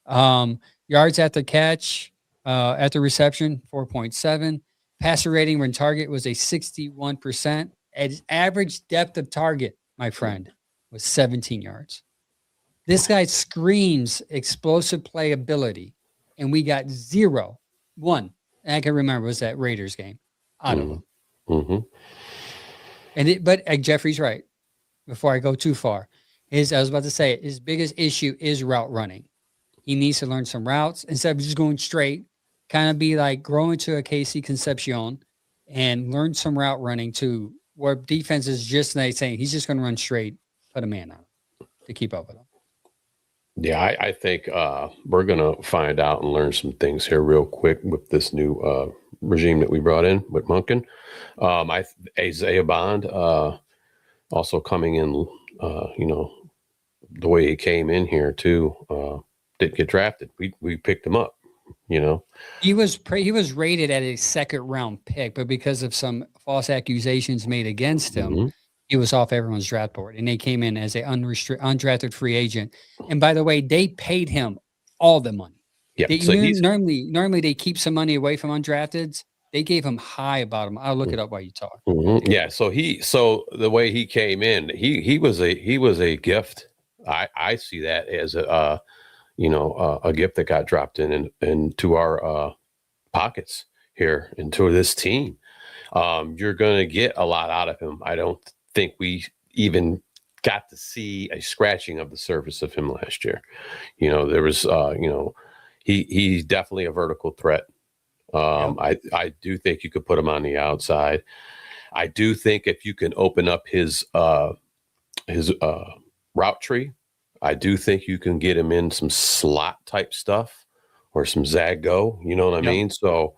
Yards at the catch, at the reception, 4.7. Passer rating when target was a 61%. His average depth of target, my friend, was 17 yards. This guy screams explosive play ability, and we got 0-1. And I can remember was that Raiders game out of him. But Jeffrey's right. Before I go too far, I was about to say his biggest issue is route running. He needs to learn some routes instead of just going straight. Kind of be like grow into a Casey Concepcion and learn some route running to where defense is just like saying he's just going to run straight, put a man on to keep up with him. Yeah, I think we're going to find out and learn some things here real quick with this new regime that we brought in with Monken. Isaiah Bond also coming in, the way he came in here too, didn't get drafted. We picked him up. He was rated at a second round pick, but because of some false accusations made against him, he was off everyone's draft board, and they came in as an undrafted free agent. And by the way, they paid him all the money. Yeah, normally they keep some money away from undrafteds. They gave him high about him. I'll look it up while you talk. Yeah, so the way he came in, he was a gift. I see that as a gift that got dropped into our pockets here into this team. You're going to get a lot out of him. I don't think we even got to see a scratching of the surface of him last year. There was, he's definitely a vertical threat. I do think you could put him on the outside. I do think if you can open up his route tree, I do think you can get him in some slot type stuff or some zag go. You know what I mean? So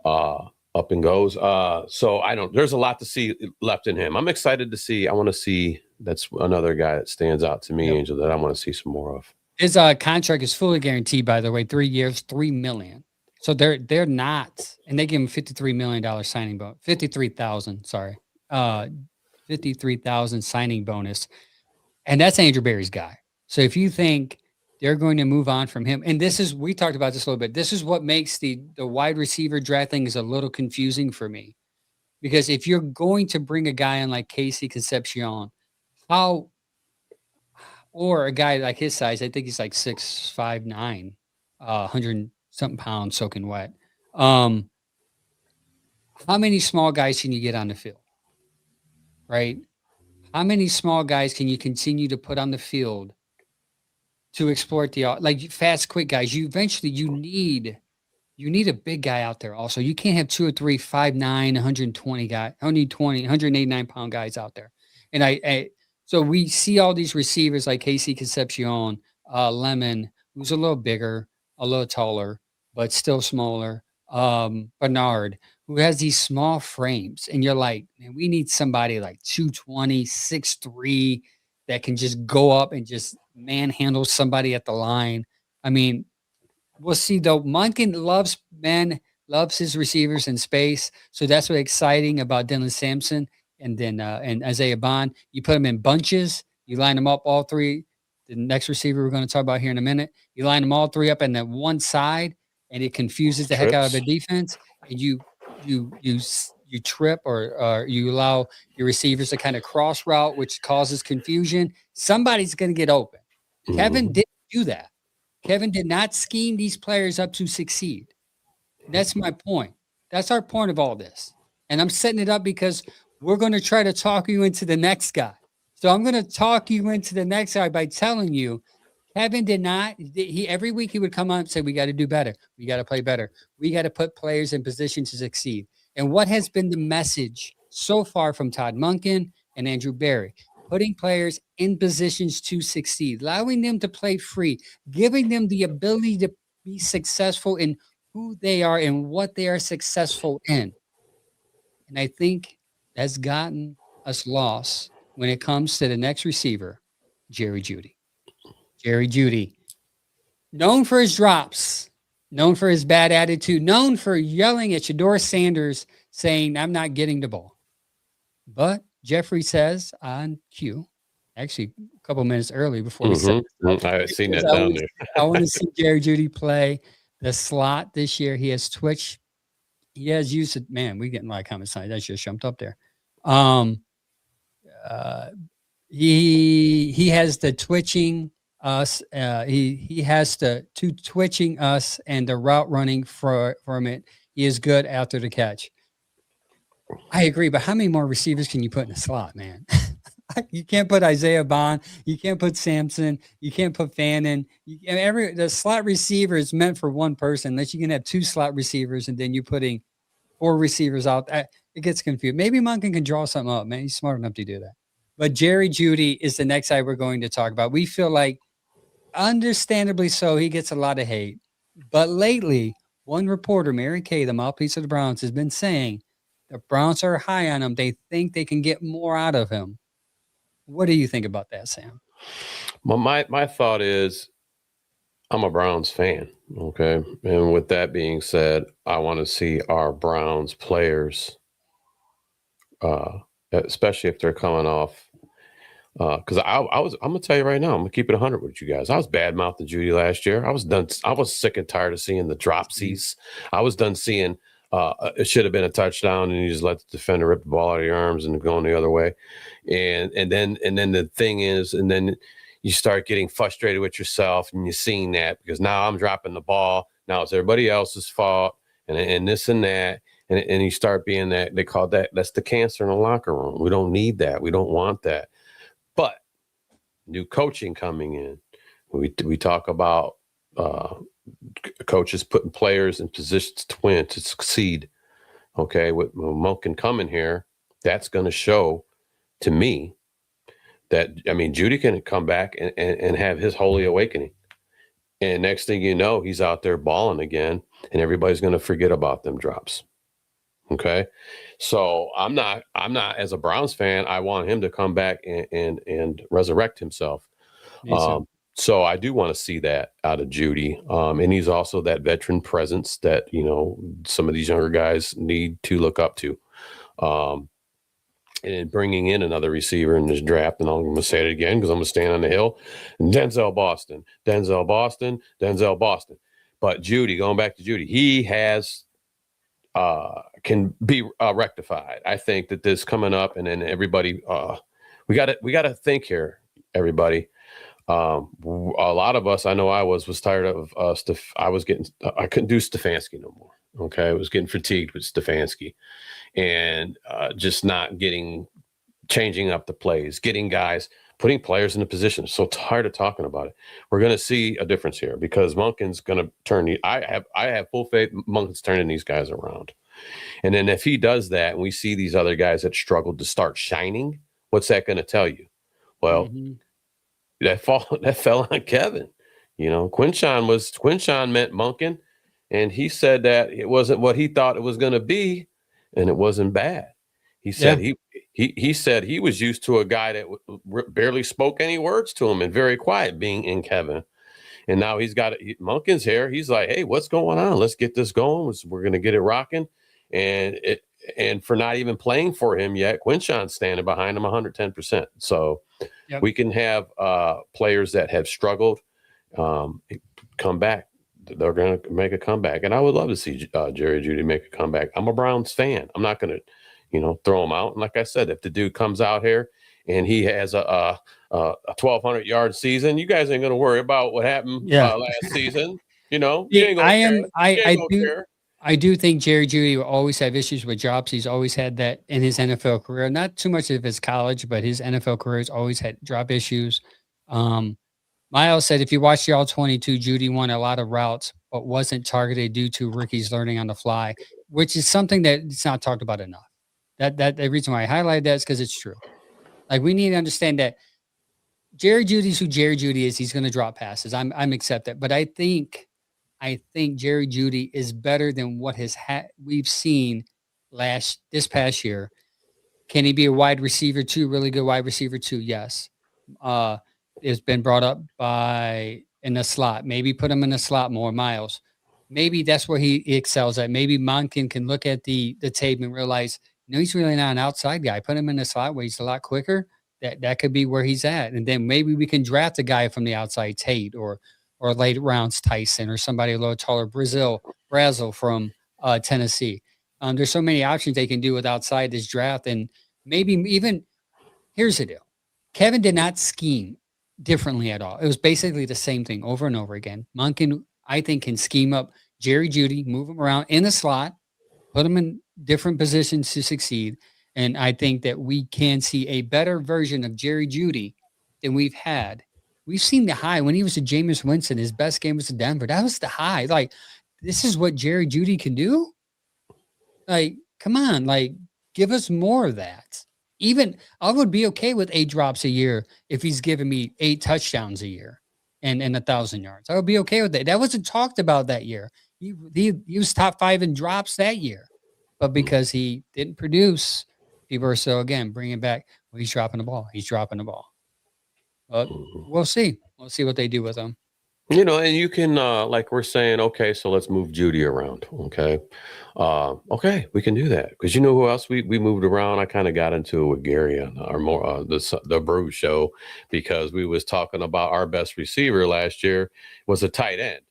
up and goes. So there's a lot to see left in him. I'm excited to see. I want to see. That's another guy that stands out to me, Angel, that I want to see some more of. His contract is fully guaranteed, by the way, 3 years, $3 million. So they're not, and they give him $53 million signing bonus, 53,000. Sorry, 53,000 signing bonus, and that's Andrew Berry's guy. So if you think they're going to move on from him, and we talked about this a little bit. This is what makes the wide receiver draft thing is a little confusing for me, because if you're going to bring a guy in like Casey Concepcion, or a guy like his size, I think he's like 6'5", 100 something pounds soaking wet. How many small guys can you get on the field? Right? How many small guys can you continue to put on the field to exploit the fast, quick guys? You need a big guy out there also. You can't have 2 or 3 5'9", 120 guys, 189 pound guys out there. And so we see all these receivers like Casey Concepcion, Lemon, who's a little bigger, a little taller, but still smaller. Bernard, who has these small frames, and you're like, man, we need somebody like 220, 6'3", that can just go up and just manhandle somebody at the line. I mean, we'll see though. Monken loves his receivers in space, so that's what's exciting about Dylan Sampson and then and Isaiah Bond. You put them in bunches, you line them up all three. The next receiver we're going to talk about here in a minute, you line them all three up and then one side, and it confuses the heck out of the defense. And you trip or you allow your receivers to kind of cross route, which causes confusion. Somebody's going to get open. Kevin didn't do that. Kevin did not scheme these players up to succeed. That's my point. That's our point of all this. And I'm setting it up because we're going to try to talk you into the next guy. So I'm going to talk you into the next guy by telling you Kevin did not. He every week he would come on and say, "We got to do better. We got to play better. We got to put players in position to succeed." And what has been the message so far from Todd Monken and Andrew Barry? Putting players in positions to succeed, allowing them to play free, giving them the ability to be successful in who they are and what they are successful in. And I think that's gotten us lost when it comes to the next receiver, Jerry Jeudy. Jerry Jeudy, known for his drops, known for his bad attitude, known for yelling at Shador Sanders saying, "I'm not getting the ball." But Jeffrey says on cue, actually a couple minutes early before we set this up, I've seen because that down there. I want to see Jerry Jeudy play the slot this year. He has twitch. He has used it. Man, we getting a lot of comments tonight. That's just jumped up there. Uh, he has the twitching us. He has the two twitching us and the route running from it. He is good after the catch. I agree, but how many more receivers can you put in a slot, man? You can't put Isaiah Bond. You can't put Sampson. You can't put Fannin. The slot receiver is meant for one person. Unless you can have two slot receivers, and then you're putting four receivers out. It gets confused. Maybe Monken can draw something up, man. He's smart enough to do that. But Jerry Jeudy is the next guy we're going to talk about. We feel like, understandably so, he gets a lot of hate. But lately, one reporter, Mary Kay, the mouthpiece of the Browns, has been saying the Browns are high on him. They think they can get more out of him. What do you think about that, Sam? Well, my thought is, I'm a Browns fan, okay? And with that being said, I want to see our Browns players, especially if they're coming off, because I'm gonna tell you right now, I'm gonna keep it 100 with you guys. I was bad mouthing Jeudy last year. I was done. I was sick and tired of seeing the dropsies. I was done seeing it should have been a touchdown, and you just let the defender rip the ball out of your arms and going the other way. And then the thing is, and then you start getting frustrated with yourself, and you're seeing that because now I'm dropping the ball. Now it's everybody else's fault, and this and that. And you start being that, they call that's the cancer in the locker room. We don't need that. We don't want that. But new coaching coming in, we talk about coaches putting players in positions to win, to succeed. Okay, with Monken coming here, that's going to show to me that, I mean, Jeudy can come back and have his holy awakening. And next thing you know, he's out there balling again, and everybody's going to forget about them drops. Okay. So I'm not, as a Browns fan, I want him to come back and resurrect himself. So I do want to see that out of Jeudy. And he's also that veteran presence that, some of these younger guys need to look up to. And bringing in another receiver in this draft, and I'm going to say it again because I'm going to stand on the hill. Denzel Boston. But Jeudy, going back to Jeudy, he has can be rectified. I think that this coming up, and then everybody, we got to think here, everybody. A lot of us, I know I was tired of I couldn't do Stefanski no more. Okay, I was getting fatigued with Stefanski, and just not changing up the plays, getting guys, putting players in a position. So tired of talking about it. We're going to see a difference here because Monken's going to turn. I have full faith Monken's turning these guys around. And then if he does that, and we see these other guys that struggled to start shining, what's that going to tell you? Well, that fell on Kevin. Quinshawn meant Monken, and he said that it wasn't what he thought it was going to be, and it wasn't bad. He said he said he was used to a guy that barely spoke any words to him and very quiet, being in Kevin. And now he's got Monken's here. He's like, hey, what's going on? Let's get this going. We're going to get it rocking. And for not even playing for him yet, Quinshawn's standing behind him 110%. So we can have players that have struggled come back. They're going to make a comeback. And I would love to see Jerry Jeudy make a comeback. I'm a Browns fan. I'm not going to, throw him out. And like I said, if the dude comes out here and he has a 1,200 yard season, you guys ain't going to worry about what happened last season. You ain't going to care. I do think Jerry Jeudy will always have issues with drops. He's always had that in his NFL career. Not too much of his college, but his NFL career has always had drop issues. Um, Miles said if you watch the all 22, Jeudy won a lot of routes, but wasn't targeted due to rookies learning on the fly, which is something that it's not talked about enough. That the reason why I highlight that is because it's true. Like we need to understand that Jerry Judy's who Jerry Jeudy is. He's going to drop passes. I'm accept that, but I think Jerry Jeudy is better than what we've seen this past year. Can he be a wide receiver too? Really good wide receiver too? Yes. Uh, it's been brought up by in the slot. Maybe put him in the slot more, Miles. Maybe that's where he excels at. Maybe Monken can look at the tape and realize, he's really not an outside guy. Put him in the slot where he's a lot quicker. That could be where he's at. And then maybe we can draft a guy from the outside, Tate or late rounds Tyson or somebody a little taller, Brazil from Tennessee. There's so many options they can do with outside this draft. And maybe even here's the deal. Kevin did not scheme differently at all. It was basically the same thing over and over again. Monken, I think, can scheme up Jerry Jeudy, move him around in the slot, put him in different positions to succeed. And I think that we can see a better version of Jerry Jeudy than we've had. We've seen the high when he was a Jameis Winston. His best game was in Denver. That was the high. Like, this is what Jerry Jeudy can do. Like, come on, like, give us more of that. Even I would be okay with 8 drops a year if he's giving me 8 touchdowns a year and 1,000 yards. I would be okay with that. That wasn't talked about that year. He was top 5 in drops that year, but because he didn't produce, people are so again bringing back. Well, he's dropping the ball. He's dropping the ball. But we'll see. We'll see what they do with him. And you can, like we're saying, okay, so let's move Jeudy around. Okay. Okay, we can do that. Because you know who else we moved around? I kind of got into it with Gary on our more the Brew show because we was talking about our best receiver last year was a tight end.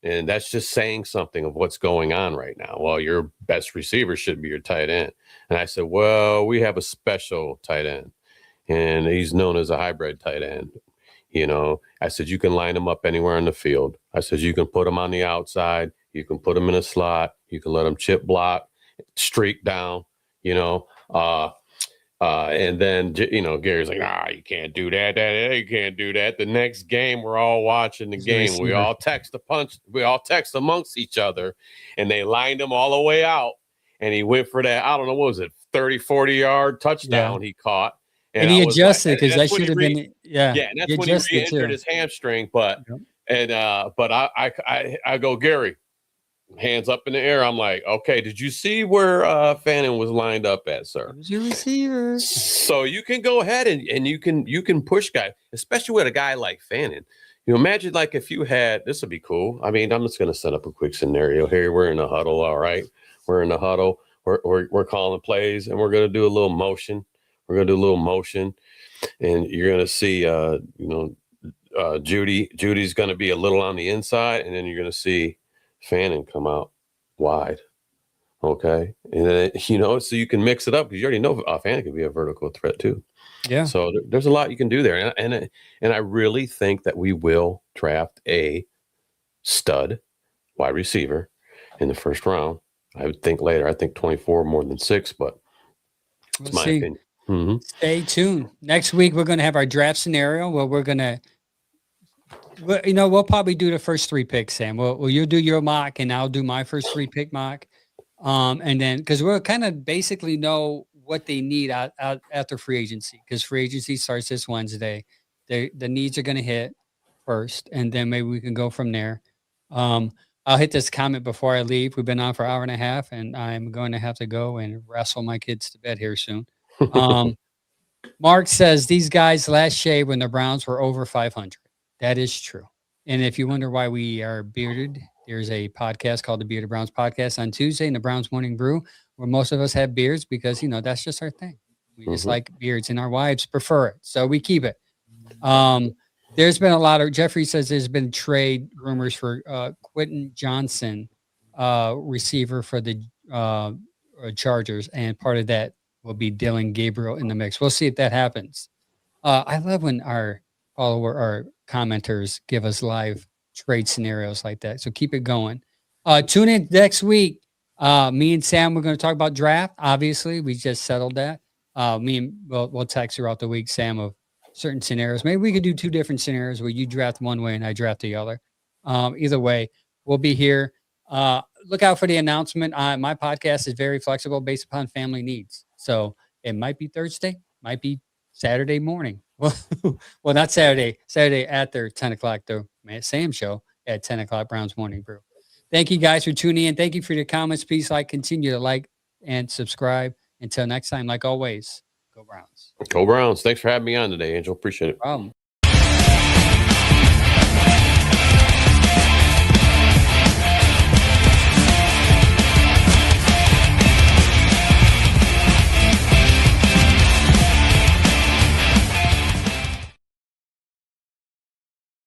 And that's just saying something of what's going on right now. Well, your best receiver should be your tight end. And I said, well, we have a special tight end. And he's known as a hybrid tight end. I said, you can line them up anywhere on the field. I said, you can put them on the outside. You can put them in a slot. You can let them chip block, streak down, and then, Gary's like, you can't do that. You can't do that. The next game, we're all watching the game. We all text amongst each other, and they lined him all the way out. And he went for that, I don't know, what was it, 30, 40-yard touchdown he caught. And he adjusted because that should have been, yeah. And that's when he re-injured his hamstring. But I go, Gary, hands up in the air. I'm like, okay, did you see where Fannin was lined up at, sir? Who's your receiver? So you can go ahead and you can push guys, especially with a guy like Fannin. Imagine like if you had, this would be cool. I mean, I'm just going to set up a quick scenario here. We're in the huddle, all right? We're in the huddle. We're calling plays, and we're going to do a little motion. And you're going to see, Judy's going to be a little on the inside, and then you're going to see Fannin come out wide. Okay. And then, so you can mix it up because you already know Fannin can be a vertical threat too. Yeah. So there's a lot you can do there. And I really think that we will draft a stud wide receiver in the first round. I would think later. I think 24 more than 6, but it's my opinion. Mm-hmm. Stay tuned. Next week, we're going to have our draft scenario where we're going to, we'll probably do the first 3 picks, Sam. Well, you'll do your mock and I'll do my first 3 pick mock. And then, because we'll kind of basically know what they need out after free agency, because free agency starts this Wednesday. The needs are going to hit first, and then maybe we can go from there. I'll hit this comment before I leave. We've been on for an hour and a half, and I'm going to have to go and wrestle my kids to bed here soon. Mark says these guys last shaved when the Browns were over 500. That is true. And if you wonder why we are bearded, there's a podcast called the Bearded Browns Podcast on Tuesday in the Browns Morning Brew, where most of us have beards because, that's just our thing. We just like beards, and our wives prefer it. So we keep it. There's been a lot of, Jeffrey says there's been trade rumors for Quentin Johnson, receiver for the Chargers, and part of that will be Dylan Gabriel in the mix. We'll see if that happens. I love when our commenters give us live trade scenarios like that. So keep it going. Tune in next week Me and Sam, we're going to talk about draft. Obviously, we just settled that. We'll text throughout the week, Sam, of certain scenarios. Maybe we could do 2 different scenarios where you draft one way and I draft the other. Either way, we'll be here. Look out for the announcement. My podcast is very flexible based upon family needs. So it might be Thursday, might be Saturday morning. Well, not Saturday. Saturday after 10 o'clock, the Sam show at 10 o'clock, Brown's Morning Brew. Thank you guys for tuning in. Thank you for your comments. Please continue to like and subscribe. Until next time, like always, go Browns. Go Browns. Thanks for having me on today, Angel. Appreciate it. No problem.